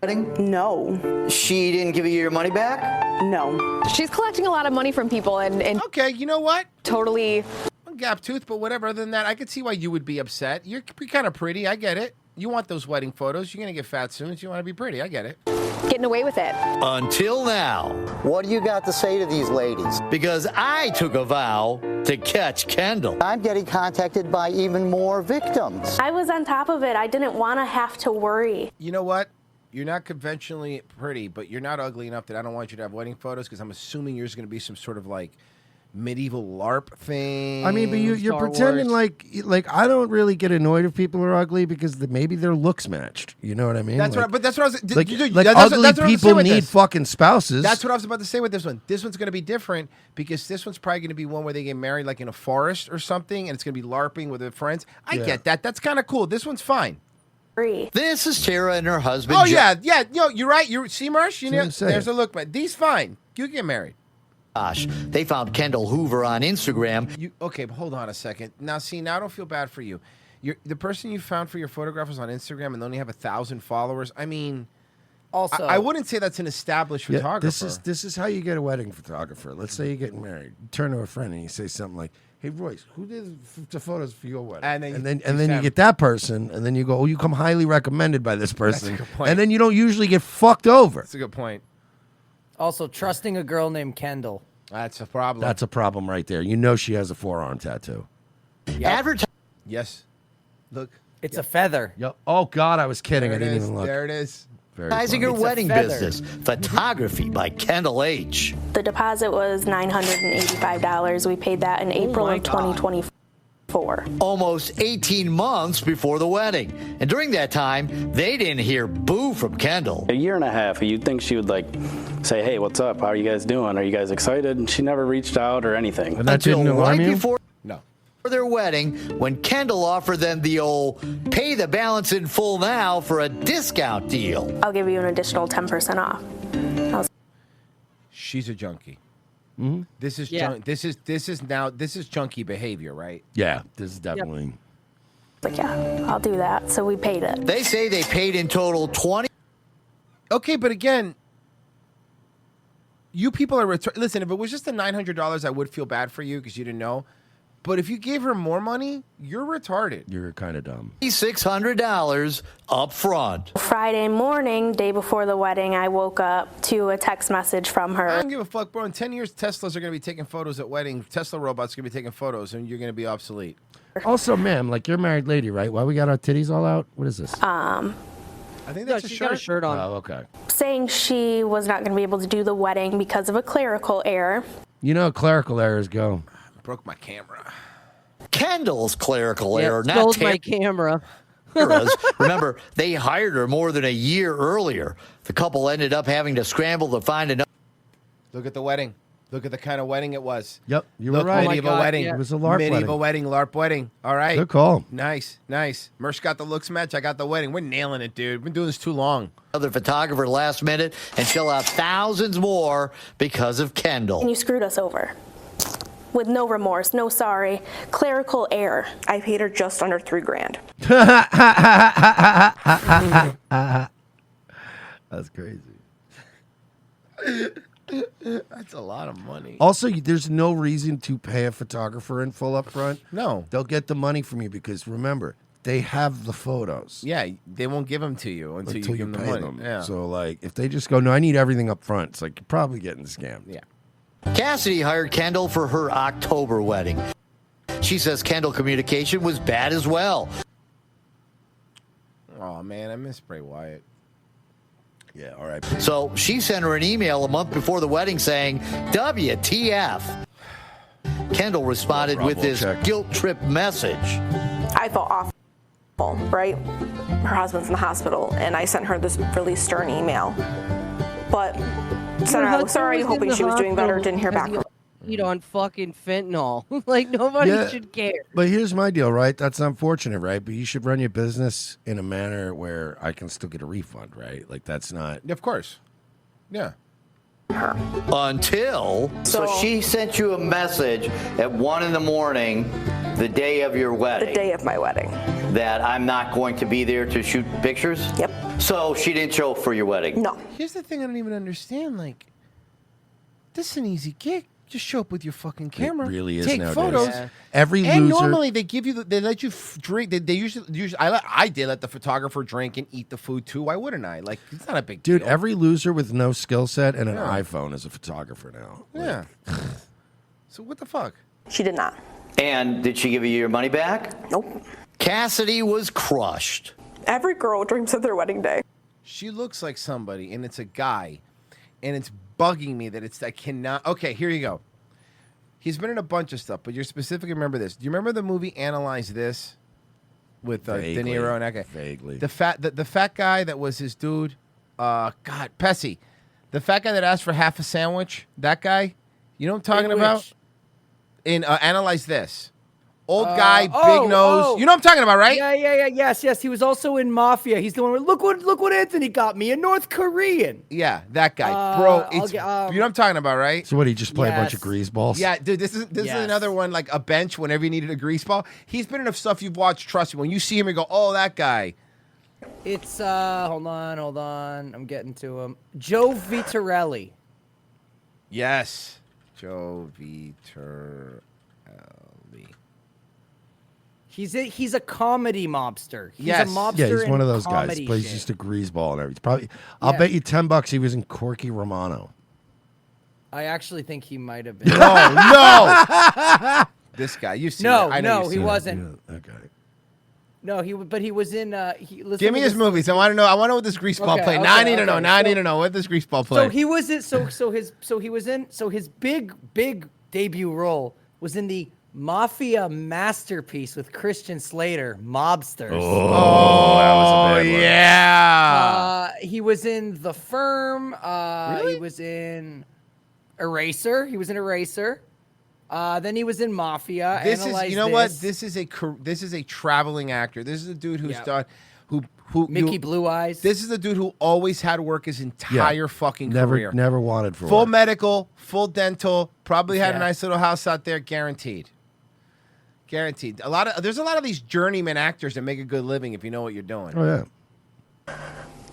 No. She didn't give you your money back? No. She's collecting a lot of money from people and Okay, you know what? Totally. Gap tooth, but whatever. Other than that, I could see why you would be upset. You're kind of pretty. I get it. You want those wedding photos. You're going to get fat soon, so you want to be pretty. I get it. Getting away with it. Until now. What do you got to say to these ladies? Because I took a vow to catch Kendall. I'm getting contacted by even more victims. I was on top of it. I didn't want to have to worry. You know what? You're not conventionally pretty, but you're not ugly enough that I don't want you to have wedding photos, because I'm assuming yours is going to be some sort of like medieval LARP thing. I mean, but you're pretending like I don't really get annoyed if people are ugly because maybe their looks matched. You know what I mean? That's like, right. But that's what I was. Like, that's like what- ugly that's what I was people saying with need this. fucking spouses. That's what I was about to say with this one. This one's going to be different because this one's probably going to be one where they get married like in a forest or something, and it's going to be LARPing with their friends. I Yeah. get that. That's kind of cool. This one's fine. This is Tara and her husband. Oh yeah. No, you're right. You see, Marsh. You That's what know, I'm saying. there's a look, but these fine. You get married. Josh. They found Kendall Hoover on Instagram. Okay, but hold on a second. Now, see, now I don't feel bad for you. The person you found for your photographers on Instagram and only have 1,000 followers. I mean, also, I wouldn't say that's an established Yeah, photographer. this is how you get a wedding photographer. Let's say you're getting married. You turn to a friend and you say something like, "Hey Royce, who did the photos for your wedding?" And then you get that person, and then you go, "Oh, you come highly recommended by this person," a good point. and then you don't usually get fucked over. That's a good point. Also, trusting a girl named Kendall. That's a problem. That's a problem right there. You know she has a forearm tattoo. Yes. Look. It's a feather. Yep. Oh God, I was kidding. There I it didn't is. even look. There it is. Very Advertising funny. her wedding business. Photography by Kendall H. The deposit was $985. We paid that in April of 2024. Almost 18 months before the wedding. And during that time, they didn't hear boo from Kendall. A year and a half, you'd think she would like say, "Hey, what's up? How are you guys doing? Are you guys excited?" And she never reached out or anything. Until right before No. their wedding, when Kendall offered them the old pay the balance in full now for a discount deal. I'll give you an additional 10% off. She's a junkie. Mm-hmm. This is Yeah. this is junkie behavior, right? Yeah, this is definitely. Like, yeah, I'll do that. So we paid it. They say they paid in total 20. Okay, but again, you people are listen. If it was just the $900, I would feel bad for you because you didn't know. But if you gave her more money, you're retarded. You're kind of dumb. $600 up front. Friday morning, day before the wedding, I woke up to a text message from I her. don't give a fuck, bro. In 10 years, Teslas are going to be taking photos at weddings. Tesla robots are going to be taking photos, and you're going to be obsolete. Also, ma'am, like you're a married lady, right? Why we got our titties all out? What is this? I think that's she's got a shirt on. Oh, okay. Saying she was not going to be able to do the wedding because of a clerical error. You know, clerical errors go. Broke my camera. Kendall's clerical Yeah, error, not stole my camera. Tara's. Remember, they hired her more than a year earlier. The couple ended up having to scramble to find another. Look at the wedding. Look at the kind of wedding it was. Yep, you were Look, right. Medieval wedding. It was a LARP Medieval wedding. LARP wedding. All right. Good call. Nice. Mersh got the looks match. I got the wedding. We're nailing it, dude. We've been doing this too long. Other photographer last minute and shell out thousands more because of Kendall. And you screwed us over. With no remorse, no sorry, clerical error. I paid her just under $3,000. That's crazy. That's a lot of money. Also, there's no reason to pay a photographer in full up front. No. They'll get the money from you because, remember, they have the photos. Yeah, they won't give them to you until you give them the pay money. them. Yeah. So, like, if they just go, no, I need everything up front, it's like you're probably getting scammed. Yeah. Cassidy hired Kendall for her October wedding. She says Kendall communication was bad as well. Oh, man, I miss Bray Wyatt. Yeah, all right. So she sent her an email a month before the wedding saying, WTF. Kendall responded with this guilt trip message. I felt awful, right? Her husband's in the hospital, and I sent her this really stern email. But said I was sorry, hoping she was doing better, didn't hear back from her. Eat on fucking fentanyl. Like, nobody Yeah, should care. But here's my deal, right? That's unfortunate, right? But you should run your business in a manner where I can still get a refund, right? Like, that's not. Of course. Yeah. Until. So she sent you a message at 1 a.m, the day of your wedding. The day of my wedding. That I'm not going to be there to shoot pictures? Yep. So she didn't show up for your wedding? No. Here's the thing I don't even understand. Like, this is an easy gig. Just show up with your fucking camera. really is Take nowadays. photos. Yeah. Every and loser- normally they give you, they let you drink. They usually I did let the photographer drink and eat the food too. Why wouldn't I? Like, it's not a big Dude, deal. every loser with no skill set and an Yeah. iPhone is a photographer now. Yeah. So what the fuck? She did not. And did she give you your money back? Nope. Cassidy was crushed. Every girl dreams of their wedding day. She looks like somebody, and it's a guy, and it's bugging me that I cannot. Okay, here you go. He's been in a bunch of stuff, but you're specifically remember this. Do you remember the movie Analyze This with De Vaguely. Niro and that guy? Vaguely. The fat guy that was his dude. God, Pesci, the fat guy that asked for half a sandwich. That guy. You know what I'm talking In about? which? In Analyze This. Old guy, big nose. You know what I'm talking about, right? Yeah. Yes. He was also in Mafia. He's the one where look what Anthony got me, a North Korean. Yeah, that guy, bro. I'll It's, get- you know what I'm talking about, right? So what, he just play a bunch of Yes. grease balls? Yeah, dude, this is another one, like a bench whenever you needed a grease ball. He's been in stuff you've watched, trust me. When you see him, you go, oh, that guy. It's hold on. I'm getting to him. Joe Vitarelli. Yes. Joe Vitarelli. He's a comedy mobster. He's Yes. a mobster. Yeah, he's in one of those guys. comedy Plays shit. just a grease ball and everything. Probably, I'll Yeah. bet you $10 he was in Corky Romano. I actually think he might have been. No. This guy, you see? No, I know no, you've he seen it. wasn't. Okay. No, but he was in. Give me his movies. I want to know. I want to know what this grease ball Okay, played. okay, Now I need to know. okay. Now I need to know what this grease ball played. So he was in. His big debut role was in the Mafia masterpiece with Christian Slater, Mobsters. Oh, that was a bad one. Yeah. He was in The Firm. Really? He was in Eraser. Then he was in Mafia. This is, Analyze you know what? This. This is a traveling actor. This is a dude who's Yep. done, who Mickey Blue Eyes. This is the dude who always had work his entire fucking career. Never wanted for Full work. medical, full dental. Probably had a Yeah. nice little house out there, guaranteed. Guaranteed. There's a lot of these journeyman actors that make a good living if you know what you're doing. Oh yeah.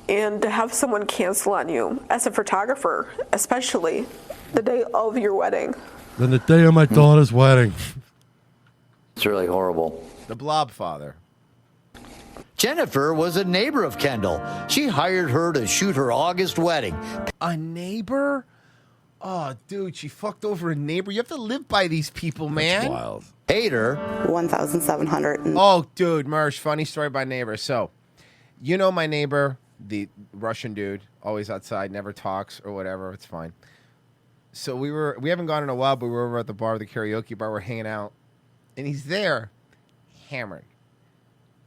And to have someone cancel on you as a photographer, especially the day of your wedding. Then the day of my daughter's wedding. It's really horrible. The Blob Father. Jennifer was a neighbor of Kendall. She hired her to shoot her August wedding. A neighbor? Oh, dude, she fucked over a neighbor. You have to live by these people, man. That's wild. Paid her. 1,700. Oh, dude, Mersh, funny story by neighbor. So, you know my neighbor, the Russian dude, always outside, never talks or whatever. It's fine. So we haven't gone in a while, but we were over at the bar, the karaoke bar. We're hanging out, and he's there, hammered.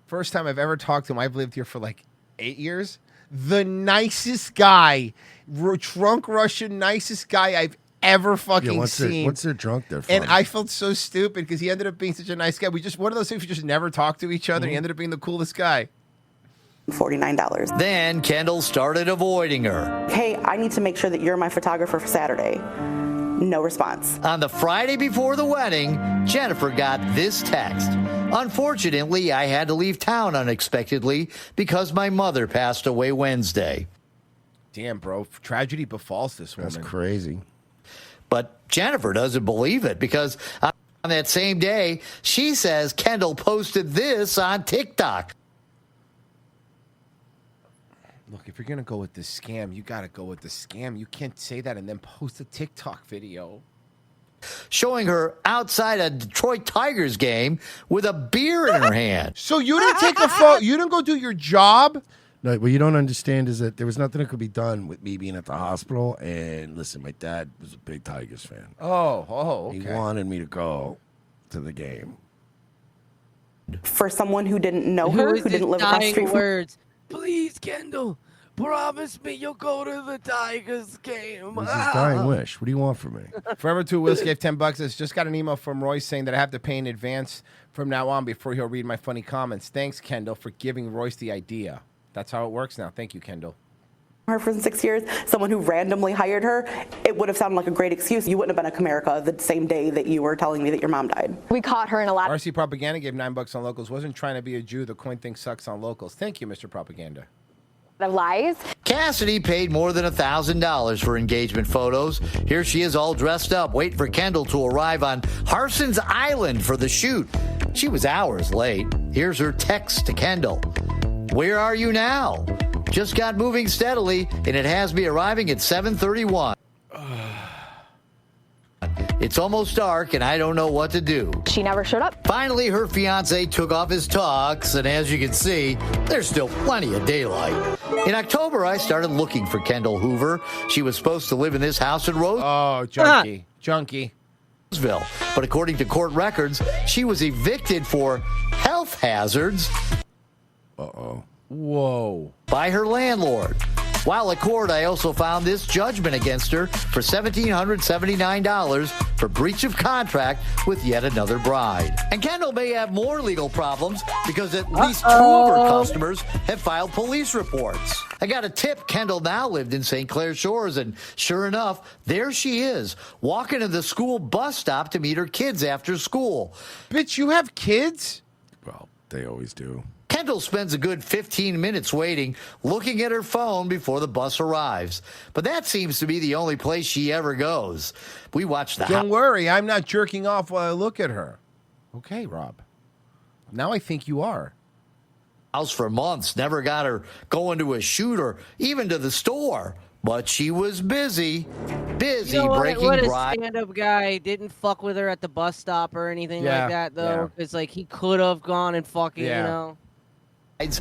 First time I've ever talked to him. I've lived here for like 8 years. The nicest guy, drunk Russian, nicest guy I've ever fucking seen. What's their drunk there from? And I felt so stupid because he ended up being such a nice guy. One of those things we just never talked to each other. And he ended up being the coolest guy. $49. Then Kendall started avoiding her. Hey, I need to make sure that you're my photographer for Saturday. No response. On the Friday before the wedding, Jennifer got this text. Unfortunately, I had to leave town unexpectedly because my mother passed away Wednesday. Damn, bro. Tragedy befalls this woman. That's crazy. But Jennifer doesn't believe it because on that same day, she says Kendall posted this on TikTok. Look, if you're going to go with the scam, you got to go with the scam. You can't say that and then post a TikTok video. Showing her outside a Detroit Tigers game with a beer in her hand. So you didn't take a photo? You didn't go do your job? No, what you don't understand is that there was nothing that could be done with me being at the hospital. And listen, my dad was a big Tigers fan. Okay. He wanted me to go to the game. For someone who didn't know her, who didn't live across the street from words. Please, Kendall, promise me you'll go to the Tigers game. This is his dying wish. What do you want from me? Forever 2 Wills gave $10. It's just got an email from Royce saying that I have to pay in advance from now on before he'll read my funny comments. Thanks, Kendall, for giving Royce the idea. That's how it works now. Thank you, Kendall. Her for 6 years, someone who randomly hired her, it would have sounded like a great excuse. You wouldn't have been at Comerica the same day that you were telling me that your mom died. We caught her in a lot. RC Propaganda gave $9 on locals. Wasn't trying to be a Jew. The coin thing sucks on locals. Thank you, Mr. Propaganda. of lies. Cassidy paid more than $1,000 for engagement photos. Here she is all dressed up, waiting for Kendall to arrive on Harson's Island for the shoot. She was hours late. Here's her text to Kendall. Where are you now? Just got moving steadily, and it has me arriving at 7:31. It's almost dark, and I don't know what to do. She never showed up. Finally, her fiancé took off his tux, and as you can see, there's still plenty of daylight. In October, I started looking for Kendall Hoover. She was supposed to live in this house in Rose. Oh, junkie. Junkie. Roseville. But according to court records, she was evicted for health hazards. Uh-oh. Whoa. By her landlord. While at court, I also found this judgment against her for $1,779 for breach of contract with yet another bride. And Kendall may have more legal problems because at least two of her customers have filed police reports. I got a tip Kendall now lived in St. Clair Shores, and sure enough, there she is, walking to the school bus stop to meet her kids after school. Bitch, you have kids? Well, they always do. Kendall spends a good 15 minutes waiting, looking at her phone before the bus arrives. But that seems to be the only place she ever goes. We watch the Don't worry, I'm not jerking off while I look at her. Okay, Rob. Now I think you are. House for months, never got her going to a shoot or even to the store. But she was busy You know breaking what a bride. stand-up guy didn't fuck with her at the bus stop or anything Yeah, like that, though. It's like he could have gone and fucking, Yeah. you know.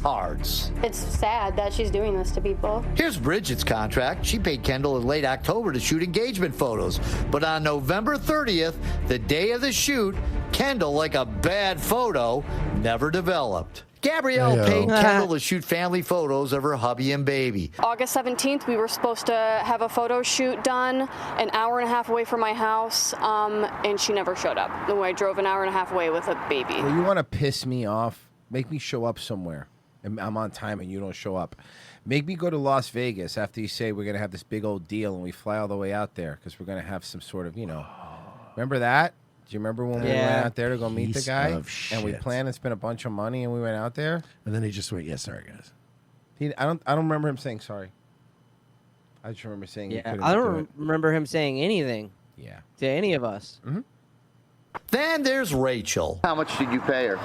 Hearts. It's sad that she's doing this to people. Here's Bridget's contract. She paid Kendall in late October to shoot engagement photos. But on November 30th, the day of the shoot, Kendall, like a bad photo, never developed. Gabrielle Heyo. paid Kendall to shoot family photos of her hubby and baby. August 17th, we were supposed to have a photo shoot done an hour and a half away from my house, and she never showed up. And I drove an hour and a half away with a baby. Well, you want to piss me off? Make me show up somewhere. And I'm on time and you don't show up. Make me go to Las Vegas after you say we're going to have this big old deal and we fly all the way out there because we're going to have some sort of, remember that? Do you remember when we went out there to go meet the Piece guy? of And we shit. planned and spent a bunch of money and we went out there? And then he just went, "Yeah, sorry, guys." I don't remember him saying sorry. I just remember saying he Yeah, couldn't I do don't it. remember him saying anything. Yeah. To any of us. Mm-hmm. Then there's Rachel. How much did you pay her?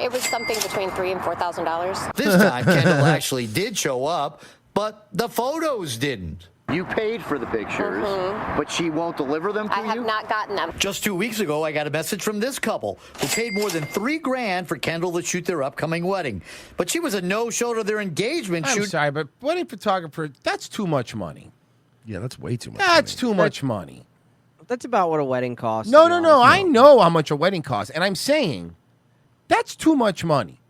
It was something between $3,000 and $4,000. This time, Kendall actually did show up, but the photos didn't. You paid for the pictures, but she won't deliver them to you? I have not gotten them. Just 2 weeks ago, I got a message from this couple who paid more than $3,000 for Kendall to shoot their upcoming wedding. But she was a no-show to their engagement I'm shoot. sorry, but wedding photographer, that's too much money. Yeah, that's way too much. That's too much money. That's about what a wedding costs. No. I know how much a wedding costs, and I'm saying that's too much money.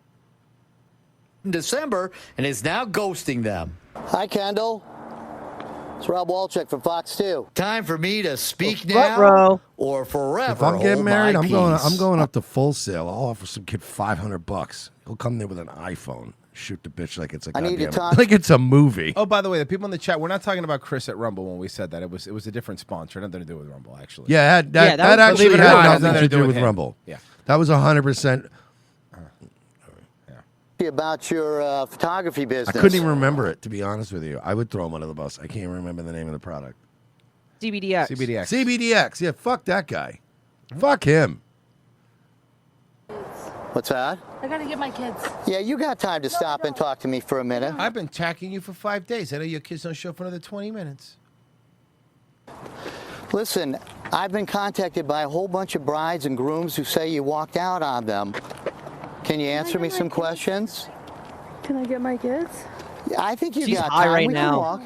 In December, and is now ghosting them. Hi, Kendall. It's Rob Walchuk from Fox 2. Time for me to speak now row. or forever. If I'm getting hold married, my I'm peace. going up to Full Sail. I'll offer some kid $500. He'll come there with an iPhone, shoot the bitch like it's a I need to goddamn, talk- like it's a movie. Oh, by the way, the people in the chat, we're not talking about Chris at Rumble when we said that. It was a different sponsor. Nothing to do with Rumble, actually. Yeah, that actually believe it or had not, nothing to do with him. Rumble. Yeah. That was 100%. About your photography I business. couldn't even remember it, to be honest with you. I would throw him under the bus. I can't remember the name of the product. CBDX. CBDX. Yeah, fuck that guy. Fuck him. What's that? I gotta get my kids. Yeah, you got time to stop and talk to me for a minute. I've been tracking you for 5 days. I know your kids don't show up for another 20 minutes. Listen, I've been contacted by a whole bunch of brides and grooms who say you walked out on them. Can you answer me some questions? Can I get my kids? I think you She's got high time. right We now. can walk.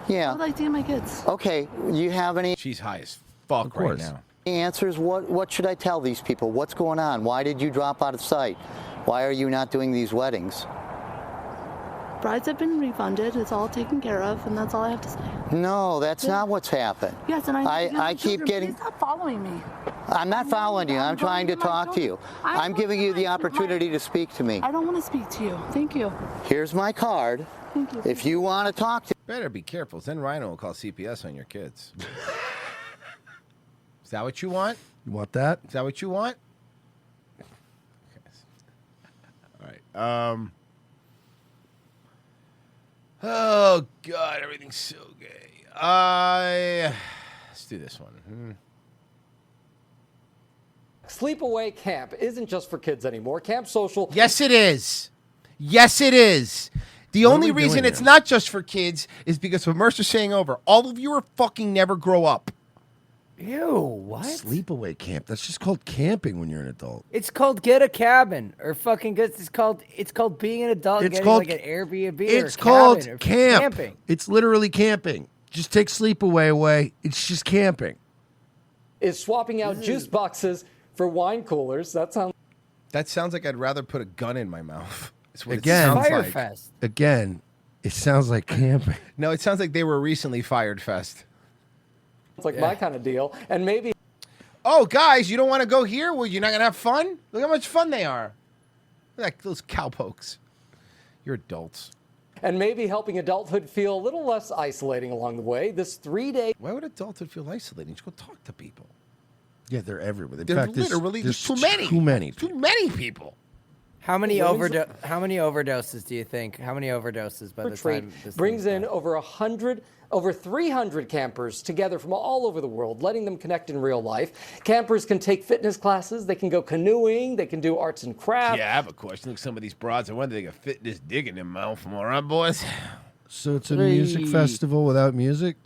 Yeah. I'd like to get my kids. Okay. You have any She's high as fuck right now. answers? What should I tell these people? What's going on? Why did you drop out of sight? Why are you not doing these weddings? Brides have been refunded. It's all taken care of, and that's all I have to say. No, that's not what's happened. Yes, and I keep getting. Please stop following me. I'm not following you. I'm trying to talk to you. I'm giving you the opportunity to speak to me. I don't want to speak to you. Thank you. Here's my card. Thank you. If you want to talk to Better be careful. Then Rhino will call CPS on your kids. Is that what you want? You want that? Is that what you want? All right. Oh God, everything's so gay. Let's do this one. Sleepaway Camp isn't just for kids anymore. Camp Social. Yes, it is. Yes, it is. The What are only we reason doing it's here? not just for kids is because of Mercer saying over. All of you are fucking never grow up. Ew, what? Sleepaway camp. That's just called camping when you're an adult. It's called get a cabin or fucking get. It's called being an adult. It's Getting called- like an Airbnb. It's or called cabin or camp. Camping. It's literally camping. Just take sleepaway away. It's just camping. Is swapping out juice boxes for wine coolers. That sounds. That sounds like I'd rather put a gun in my mouth. It's what Again, it sounds like. Again, it sounds like camping. No, it sounds like they were recently fired fest. It's like my kind of deal. And maybe. Oh, guys, you don't want to go here? Well, you're not going to have fun? Look how much fun they are. Like those cowpokes. You're adults. And maybe helping adulthood feel a little less isolating along the way. This 3-day. Why would adulthood feel isolating? Just go talk to people. Yeah, they're everywhere. In They're fact, literally there's too many. Too many. Too many people. How many Women's- overdoses do you think? How many overdoses by the retreat time this brings thing's in done? over 300 campers together from all over the world, letting them connect in real life. Campers can take fitness classes, they can go canoeing, they can do arts and crafts. Yeah, I have a question. Look, some of these broads, I wonder if they can fit this dick in their mouth. All right, boys? So it's a music festival without music?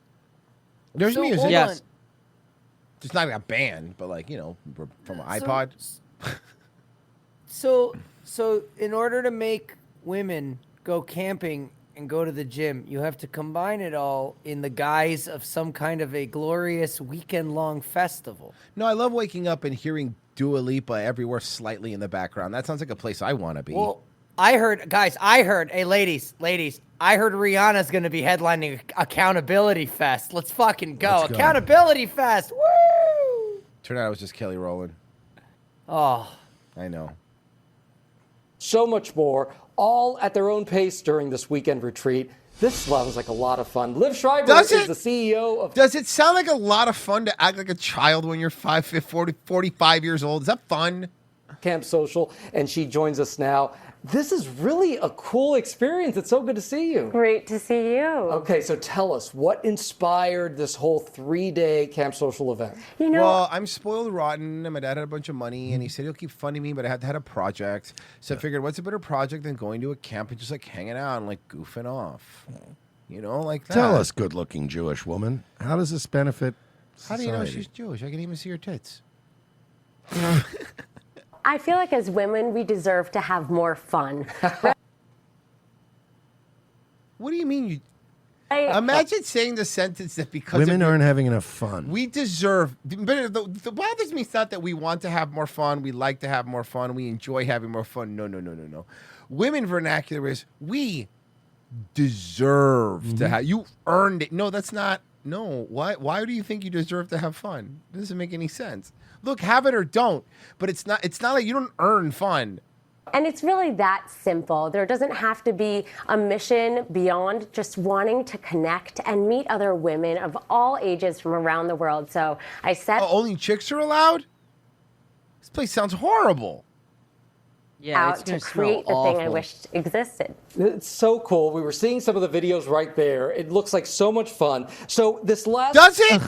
There's So, music. hold Yes. on. It's not like a band, but like, from an iPod. So in order to make women go camping and go to the gym, you have to combine it all in the guise of some kind of a glorious weekend-long festival. No, I love waking up and hearing Dua Lipa everywhere slightly in the background. That sounds like a place I want to be. Well, I heard, hey, ladies, I heard Rihanna's going to be headlining Accountability Fest. Let's fucking go. Let's go. Accountability Fest. Woo! Turned out it was just Kelly Rowland. Oh. I know. So much more, all at their own pace during this weekend retreat. This sounds like a lot of fun. Liv Schreiber is the CEO of. Does it sound like a lot of fun to act like a child when you're 45 years old? Is that fun? Camp Social, and she joins us now. This is really a cool experience. It's so good to see you. Great to see you. Okay, so tell us, what inspired this whole 3-day Camp Social event? Well, I'm spoiled rotten. My dad had a bunch of money, and he said he'll keep funding me, but I had to have a project. So I figured, what's a better project than going to a camp and just like hanging out and like goofing off? You know, like that. Tell us, good-looking Jewish woman, how does this benefit How do you know society? she's Jewish? I can even see her tits. I feel like as women, we deserve to have more fun. What do you mean you? Imagine saying the sentence that because Women of your- aren't having enough fun. we deserve. But the bothers me is not that we want to have more fun. We like to have more fun. We enjoy having more fun. No. Women vernacular is we deserve to have. You earned it. No, that's not. No. Why do you think you deserve to have fun? It doesn't make any sense. Look, have it or don't. But it's not like you don't earn fun. And it's really that simple. There doesn't have to be a mission beyond just wanting to connect and meet other women of all ages from around the world. So I set only chicks are allowed? This place sounds horrible. out to create the thing I wished existed. It's so cool. We were seeing some of the videos right there. It looks like so much fun. So this last... Does it?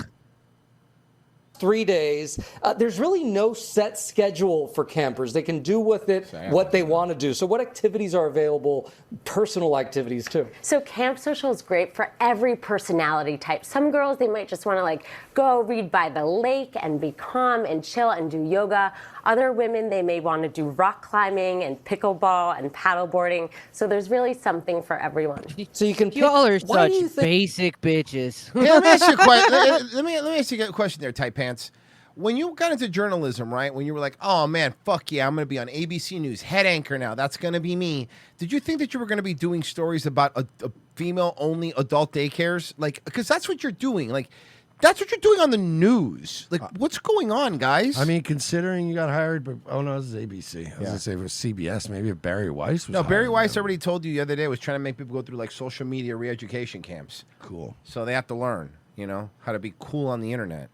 3 days. There's really no set schedule for campers. They can do with it what they want to do. So what activities are available? Personal activities too. So Camp Social is great for every personality type. Some girls, they might just want to like go read by the lake and be calm and chill and do yoga. Other women, they may want to do rock climbing and pickleball and paddleboarding. So there's really something for everyone. So you can Y'all are such basic bitches. Hey, let me ask you a question. Let me ask you a question there, Tight Pants. When you got into journalism, right? When you were like, oh man, fuck yeah, I'm going to be on ABC News, head anchor now. That's going to be me. Did you think that you were going to be doing stories about a female-only adult daycares? Like, because that's what you're doing. Like, that's what you're doing on the news. Like, what's going on, guys? I mean, considering you got hired, but oh no, this is ABC. I was gonna say it was CBS. Maybe if Barry Weiss was. No, Barry hired. Weiss already told you the other day was trying to make people go through like social media re-education camps. Cool. So they have to learn, how to be cool on the internet.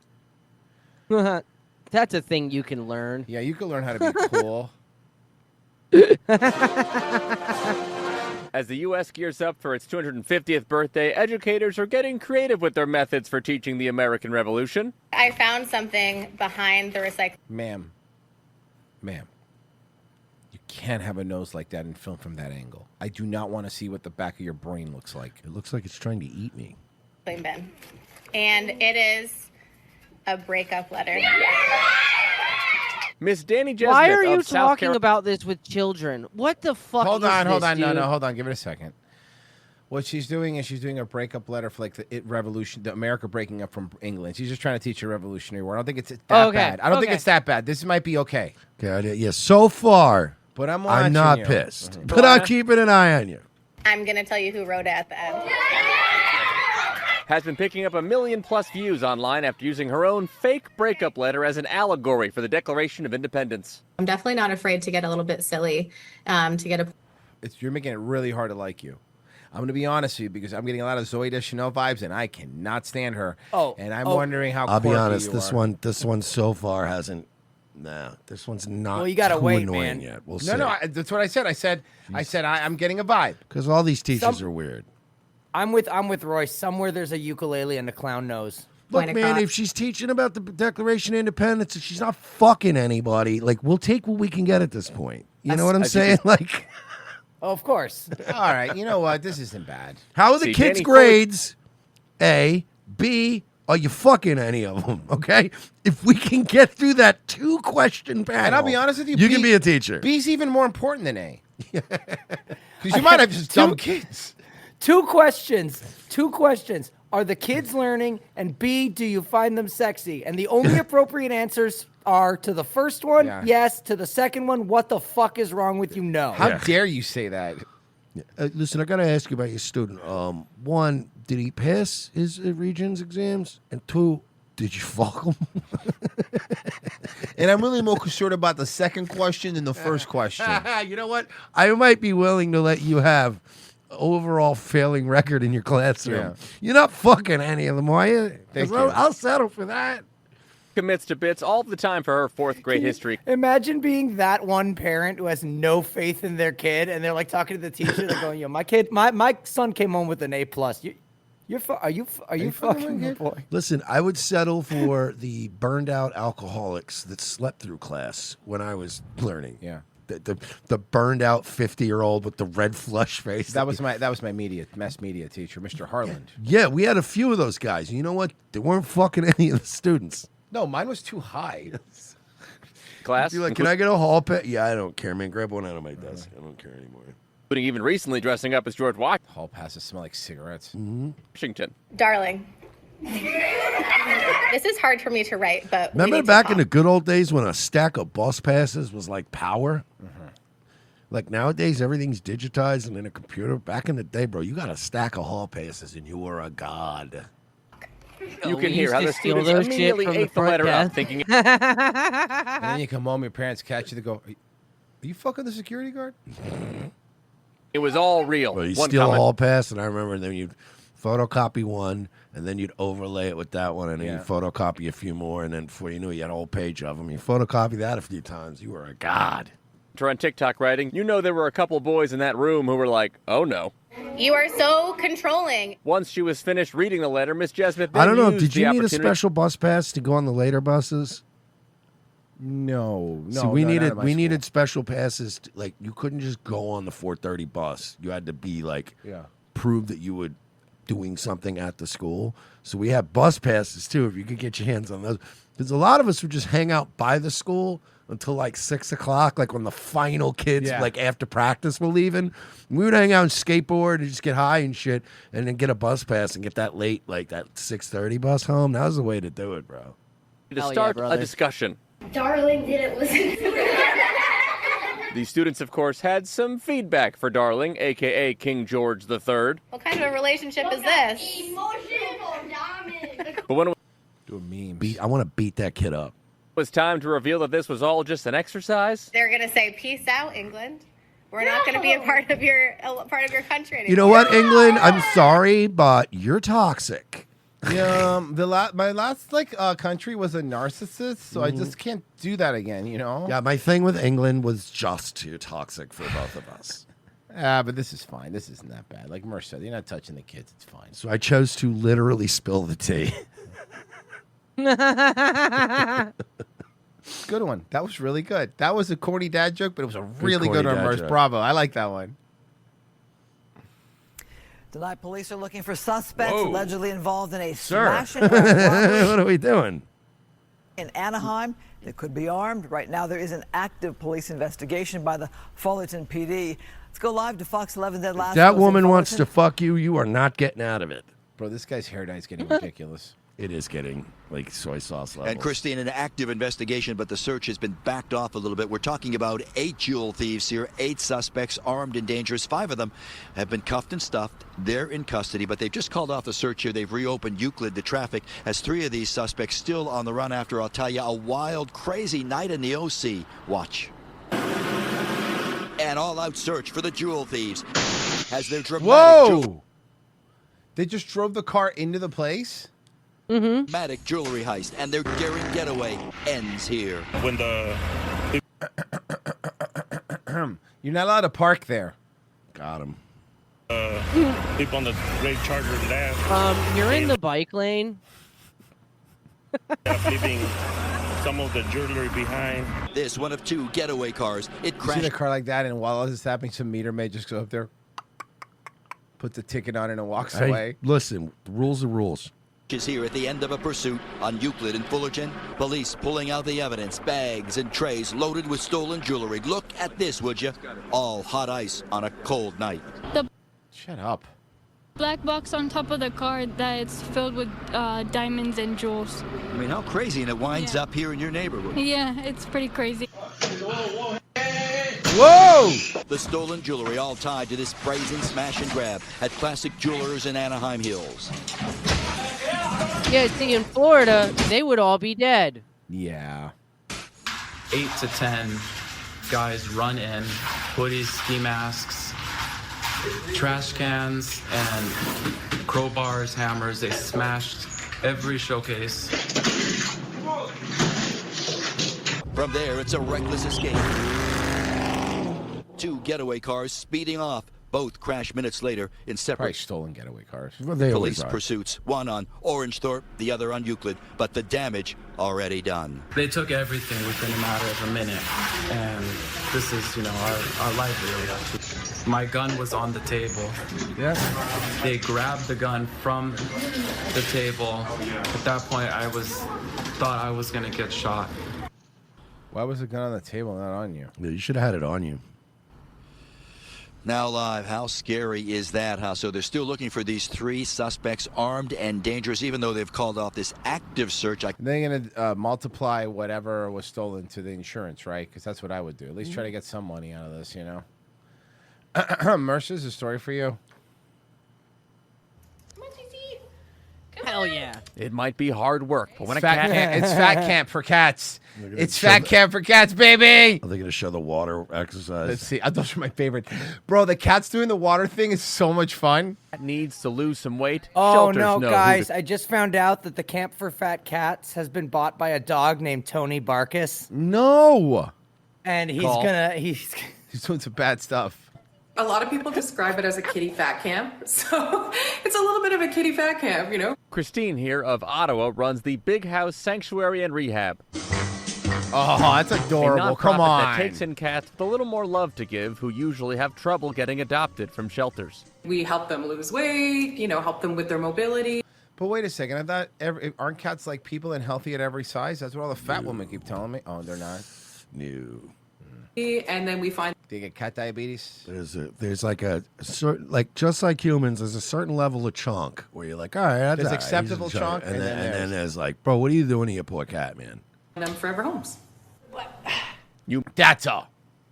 That's a thing you can learn. Yeah, you can learn how to be cool. As the U.S. gears up for its 250th birthday, educators are getting creative with their methods for teaching the American Revolution. I found something behind the recycling. Ma'am, you can't have a nose like that and film from that angle. I do not want to see what the back of your brain looks like. It looks like it's trying to eat me. bin. And it is a breakup letter. Miss Danny Jesmith Why are you of South talking about this with children? What the fuck Hold is on. this, No, dude? hold on. Give it a second. What she's doing is she's doing a breakup letter for like the revolution, the America breaking up from England. She's just trying to teach a revolutionary war. I don't think it's that bad. I don't think it's that bad. This might be okay. Okay, yeah. So far, but I'm not you. pissed. But I'm keeping an eye on you. I'm going to tell you who wrote it at the end. has been picking up 1 million+ views online after using her own fake breakup letter as an allegory for the Declaration of Independence. I'm definitely not afraid to get a little bit silly, to get a... You're making it really hard to like you. I'm going to be honest with you because I'm getting a lot of Zooey Deschanel vibes, and I cannot stand her. And I'm wondering how. I'll be quirky honest. you This are. one so far hasn't. No, this one's not. Well, you gotta too wait, annoying man. Yet. We'll No, see. no, that's what I said. I said I'm getting a vibe Because all these teachers are weird. I'm with Royce. Somewhere there's a ukulele and a clown nose. Look, man, if she's teaching about the Declaration of Independence and she's not fucking anybody, like, we'll take what we can get at this point. You know what I'm saying? Like, Oh, of course. All right, you know what? This isn't bad. how are the kids' grades? A, B, are you fucking any of them? Okay, if we can get through that 2-question panel, And I'll be honest with you, you B- can be a teacher. B's even more important than A. Because you might have just dumb kids. Two questions. Are the kids learning? And B, do you find them sexy? And the only appropriate answers are to the first one, yes. To the second one, what the fuck is wrong with you? No. How dare you say that? Listen, I got to ask you about your student. One, did he pass his Regents exams? And 2, did you fuck him? And I'm really more concerned about the second question than the first question. You know what? I might be willing to let you have overall failing record in your classroom. Yeah. You're not fucking any of them, are you? 'Cause Thank I'll, you. I'll settle for that. Commits to bits all the time for her 4th grade history. Imagine being that one parent who has no faith in their kid, and they're like talking to the teacher. They're going, "Yo, my son came home with an A+. Are you fucking my boy?" Listen, I would settle for the burned out alcoholics that slept through class when I was learning. Yeah. The burned out 50-year-old with the red flush face. That was my mass media teacher, Mr. Harland. Yeah, we had a few of those guys. You know what? They weren't fucking any of the students. No, mine was too high. Class. Be like, can I get a hall pet? Yeah, I don't care, man. Grab one out of my desk. I don't care anymore. including even recently dressing up as George Hall passes smell like cigarettes. Washington. Darling. This is hard for me to write, but we Remember need to back talk. in the good old days when a stack of bus passes was like power? Like nowadays, everything's digitized and in a computer. Back in the day, bro, you got a stack of hall passes and you were a god. You We can hear used how to the steal students those shit immediately from the ate the front letter up, desk. thinking And then you come home, your parents catch you. They go, "Are you fucking the security guard?" it was all real. Well, you One steal a comment. hall pass, and I remember then you'd photocopy one, and then you'd overlay it with that one, and then Yeah. you'd photocopy a few more, and then before you knew it, you had a whole page of them. You photocopy that a few times, you were a god. On TikTok writing, you know there were a couple boys in that room who were like, oh no. You are so controlling. Once she was finished reading the letter, Miss Jesmith I don't know. used Did you the need a opportunity- special bus pass to go on the later buses? No. See, we needed special passes. Like you couldn't just go on the 4:30 bus. You had to be like prove that you were doing something at the school. So we had bus passes too. If you could get your hands on those, because a lot of us would just hang out by the school until like 6 o'clock, like when the final kids, like after practice, were leaving. We would hang out and skateboard and just get high and shit, and then get a bus pass and get that late, like that 6:30 bus home. That was the way to do it, bro. to start a discussion. Darling didn't listen to me. The students, of course, had some feedback for Darling, a.k.a. King George III. What kind of a relationship is this? Emotional damage. But when it Do a meme. I want to beat that kid up. was time to reveal that this was all just an exercise, They're gonna say, "Peace out, England. We're not gonna be a part of your country anymore." You know what, England? I'm sorry, but you're toxic. Yeah, my last country was a narcissist, so I just can't do that again. You know. Yeah, my thing with England was just too toxic for both of us. But this is fine. This isn't that bad. Like Merce said, you're not touching the kids. It's fine. So I chose to literally spill the tea. Good one. That was really good. That was a corny dad joke, but it was a really corny good one, dad Merce. joke. Bravo. I like that one. Tonight, police are looking for suspects Whoa. allegedly involved in a Sir, smash and grab robbery what are we doing? in Anaheim. They could be armed. Right now, there is an active police investigation by the Fullerton PD. Let's go live to Fox 11 Dead Last. That woman wants to fuck you. You are not getting out of it. Bro, this guy's hair dye is getting ridiculous. It is getting like soy sauce levels. And Christine, an active investigation, but the search has been backed off a little bit. We're talking about 8 jewel thieves here, 8 suspects, armed and dangerous. 5 of them have been cuffed and stuffed. They're in custody, but they've just called off the search here. They've reopened Euclid to traffic as 3 of these suspects still on the run after, I'll tell you, a wild, crazy night in the OC. Watch. An all-out search for the jewel thieves as their dramatic Whoa! They just drove the car into the place? dramatic jewelry heist, and their daring getaway ends here. When You're not allowed to park there. Got him. People on the Ray Charger left. You're in the bike lane. Leaving some of the jewelry behind. This one of 2 getaway cars. It You see crashed. a car like that, and while this is happening, some meter maid just goes up there, puts a ticket on it, and walks Hey, away. listen, the rules are rules. Is here at the end of a pursuit on Euclid and Fullerton. Police pulling out the evidence, bags and trays loaded with stolen jewelry. Look at this, would you? All hot ice on a cold night. Shut up. Black box on top of the car that's filled with diamonds and jewels. I mean, how crazy, and it winds up here in your neighborhood. Yeah, it's pretty crazy. Whoa! The stolen jewelry all tied to this brazen smash and grab at Classic Jewelers in Anaheim Hills. Yeah, see, in Florida, they would all be dead. Yeah. 8 to 10 guys run in, hoodies, ski masks, trash cans, and crowbars, hammers. They smashed every showcase. From there, it's a reckless escape. 2 getaway cars speeding off. Both crash minutes later in separate Probably stolen getaway cars. Well, they always police are. pursuits. One on Orangethorpe, the other on Euclid, but the damage already done. They took everything within a matter of a minute, and this is, our livelihood. My gun was on the table. Yeah. They grabbed the gun from the table. At that point, thought I was gonna get shot. Why was the gun on the table, not on you? Yeah, you should have had it on you. Now live, how scary is that, huh? So they're still looking for these 3 suspects, armed and dangerous, even though they've called off this active search. They're going to multiply whatever was stolen to the insurance, right? Because that's what I would do. At least try to get some money out of this, you know? Mercer's a story for you. Hell yeah. It might be hard work, but when It's a fat cat... camp. It's fat camp for cats. It's fat camp for cats, baby. Are they going to show the water exercise? Let's see. Those are my favorite. Bro, the cats doing the water thing is so much fun. Needs to lose some weight. Oh, Shelters no, know who guys. to- I just found out that the Camp for Fat Cats has been bought by a dog named Tony Barkus. No. And he's Call. he's doing some bad stuff. A lot of people describe it as a kitty fat camp, so it's a little bit of a kitty fat camp, you know? Christine here of Ottawa runs the Big House Sanctuary and Rehab. Oh, that's adorable. A nonprofit Come on. that takes in cats with a little more love to give who usually have trouble getting adopted from shelters. We help them lose weight, you know, help them with their mobility. But wait a second. I thought aren't cats like people and healthy at every size? That's what all the fat women keep telling me. Oh, they're not. No. And then we find they get cat diabetes. There's like a certain, like just like humans, there's a certain level of chunk where you're like, all right, that's There's all right, acceptable he's a chunk, and and then, then there's like, bro, what are you doing to your poor cat, man? them forever homes. That's a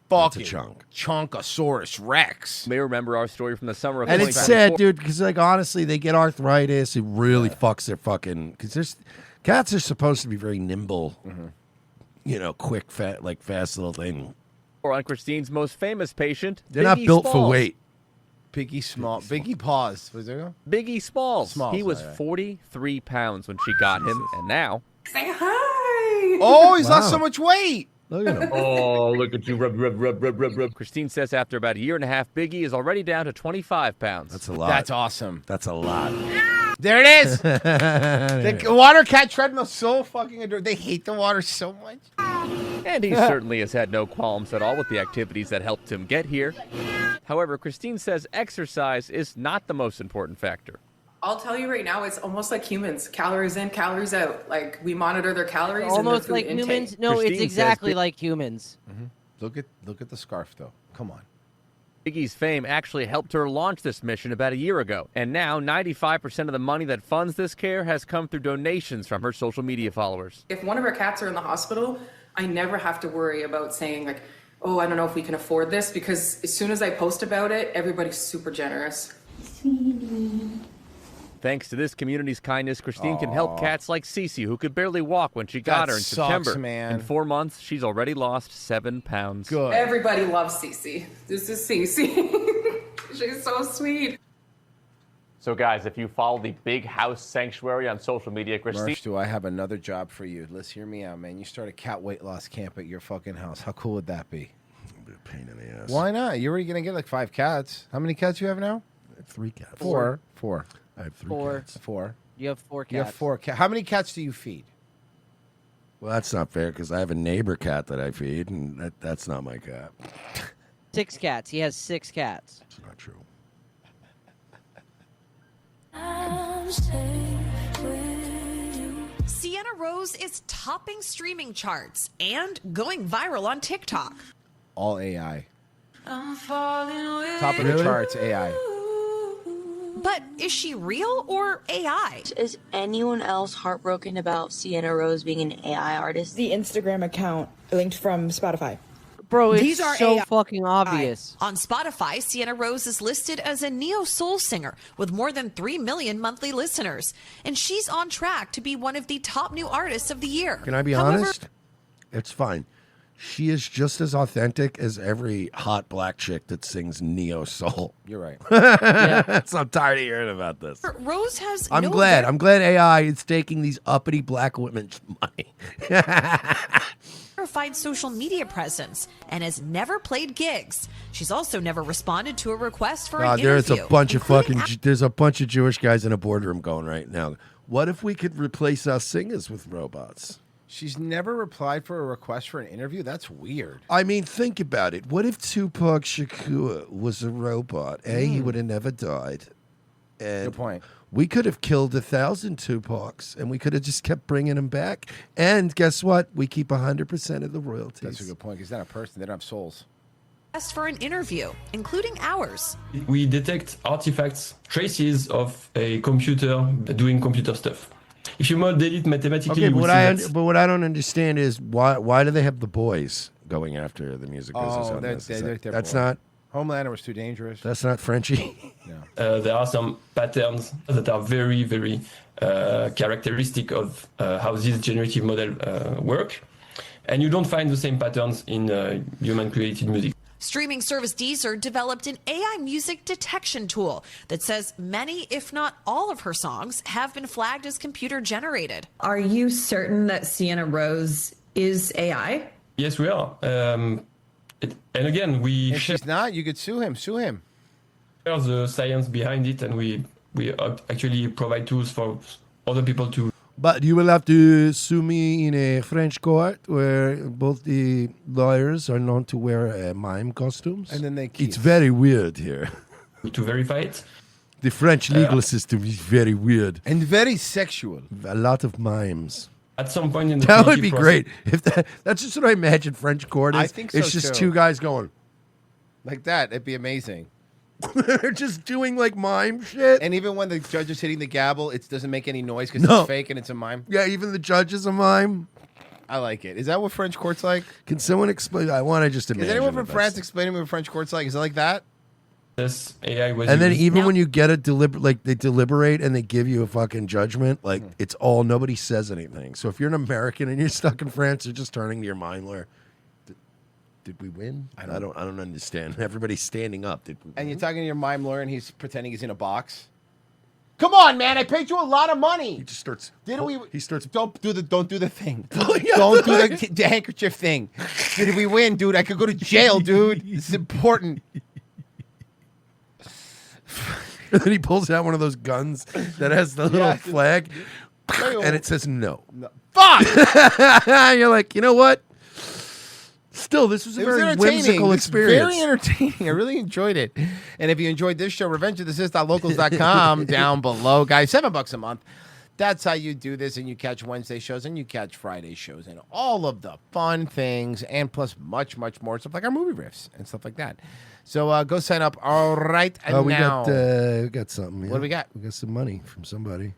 fucking chunk. Chunkosaurus Rex. You may remember our story from the summer of And it's 2024. sad, dude, because like honestly, they get arthritis. It really fucks their fucking. Because cats are supposed to be very nimble, you know, quick, fast little thing. Or on Christine's most famous patient, They're not Biggie built for Smalls. weight. Biggie Paws. Was there? Biggie Smalls. Smalls, He was right. 43 pounds when she got him, and now... Say hi! Oh, he's lost Wow. so much weight. Look at him. Oh, look at you. Rub. Christine says after about a year and a half, Biggie is already down to 25 pounds. That's a lot. That's awesome. That's a lot. There it is. The water cat treadmill's so fucking adorable. They hate the water so much. And he certainly has had no qualms at all with the activities that helped him get here. However, Christine says exercise is not the most important factor. I'll tell you right now, it's almost like humans. Calories in, calories out. Like, we monitor their calories and their Almost food like intake. humans. No, Christine it's says exactly that- like humans. Look at the scarf though. Come on. Biggie's fame actually helped her launch this mission about a year ago. And now, 95% of the money that funds this care has come through donations from her social media followers. If one of our cats are in the hospital, I never have to worry about saying, like, oh, I don't know if we can afford this, because as soon as I post about it, everybody's super generous. Thanks to this community's kindness, Christine can help cats like Cece, who could barely walk when she got That her in sucks, September. man. In 4 months, she's already lost 7 pounds. Good. Everybody loves Cece. This is Cece. She's so sweet. So, guys, if you follow the Big House Sanctuary on social media, Christine... Merch, do I have another job for you? Let's hear me out, man. You start a cat weight loss camp at your fucking house. How cool would that be? Be a pain in the ass. Why not? You're already gonna get like 5 cats. How many cats you have now? 3 cats. Four. I have 3 Four. cats. 4. You have 4 cats. You have 4 cats. How many cats do you feed? Well, that's not fair because I have a neighbor cat that I feed, and that's not my cat. 6 cats. He has 6 cats. It's not true. Sienna Rose is topping streaming charts and going viral on TikTok. All AI. Top Top of the charts, AI. But is she real or AI? Is anyone else heartbroken about Sienna Rose being an AI artist? The Instagram account linked from Spotify. Bro, it's These are so AI. fucking obvious. On Spotify, Sienna Rose is listed as a neo-soul singer with more than 3 million monthly listeners. And she's on track to be one of the top new artists of the year. Can I be honest? It's fine. She is just as authentic as every hot black chick that sings neo soul. You're right. So I'm tired of hearing about this. Rose has I'm no glad. I'm glad AI is taking these uppity black women's money. verified social media presence and has never played gigs. She's also never responded to a request for an There's interview. a bunch of there's a bunch of Jewish guys in a boardroom going right now. What if we could replace us singers with robots? She's never replied for a request for an interview? That's weird. I mean, think about it. What if Tupac Shakur was a robot? He would have never died. And Good point. We could have killed 1,000 Tupacs, and we could have just kept bringing them back. And guess what? We keep 100% of the royalties. That's a good point, because they're not a person. They don't have souls. asked for an interview, including ours. We detect artifacts, traces of a computer doing computer stuff. If you model it mathematically, Okay, you will see that. but what I don't understand is why do they have the boys going after the music business? Oh, on this? they're That's bored. not Homelander was too dangerous. that's not Frenchie. There are some patterns that are very, very characteristic of how these generative models work. And you don't find the same patterns in human-created music. Streaming service Deezer developed an AI music detection tool that says many, if not all, of her songs have been flagged as computer generated. Are you certain that Sienna Rose is AI? Yes, we are. And again, we If she's not, you could sue him. Sue him. share the science behind it, and we actually provide tools for other people to. But you will have to sue me in a French court where both the lawyers are known to wear mime costumes. And then they It's very weird here. To verify it? The French legal system is very weird. And very sexual. A lot of mimes. At some point in the That would be creative great. If that's just what I imagine French court is. I think so, It's just too. two guys going. Like that, it'd be amazing. They're just doing like mime shit. And even when the judge is hitting the gavel, it doesn't make any noise because No. it's fake and it's a mime. Yeah, even the judge is a mime. I like it. Is that what French court's like? Can someone explain? I want to just imagine. Is anyone from the France best. explaining me what French court's like? Is it like that? This AI was And then used. even when you get a they deliberate and they give you a fucking judgment, like it's all nobody says anything. So if you're an American and you're stuck in France, you're just turning to your mind lawyer. Did we win? I don't understand. Everybody's standing up. Did we? And you're talking to your mime lawyer and he's pretending he's in a box. Come on, man! I paid you a lot of money. He just starts. Didn't we? He starts. Don't do the thing. Yeah. Don't do the handkerchief thing. Did we win, dude? I could go to jail, dude. This is important. And then he pulls out one of those guns that has the little Yeah. flag, and it says no. Fuck! You're like, you know what? Still, this was a It was very entertaining. whimsical It's experience. Very entertaining. I really enjoyed it. And if you enjoyed this show, revengeofthesith.locals.com down below, guys. $7 a month. That's how you do this, and you catch Wednesday shows, and you catch Friday shows, and all of the fun things, and plus much, much more stuff like our movie riffs and stuff like that. So go sign up. All right, and Oh, we now got something. Yeah. What do we got? We got some money from somebody.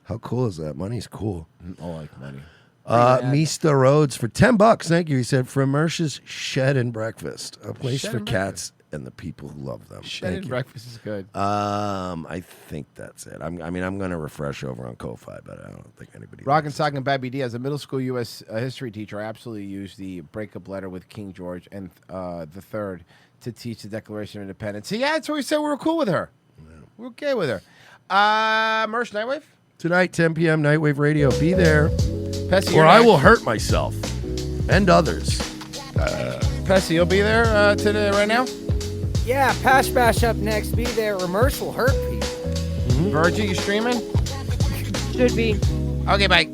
How cool is that? Money's cool. I like money. Mr. Rhodes for $10. Thank you. He said from Mersh's Shed and Breakfast, a place Shed for and cats and the people who love them. Shed Thank and you. breakfast is good. I think that's it. I'm going to refresh over on Ko-Fi, but I don't think anybody. Rock and Sock and Babby D, as a middle school U.S. History teacher, I absolutely used the breakup letter with King George and the Third to teach the Declaration of Independence. So, yeah, that's what we said. We were cool with her. We're okay with her. Mersh Nightwave? Tonight, 10 p.m. Nightwave Radio. Be there, Pessy, or you're I next. will hurt myself and others. Pessy, you'll be there today, right now? Yeah, Pash Bash up next. Be there. Remorse will hurt people. Virgie, you streaming? Should be. Okay, bye.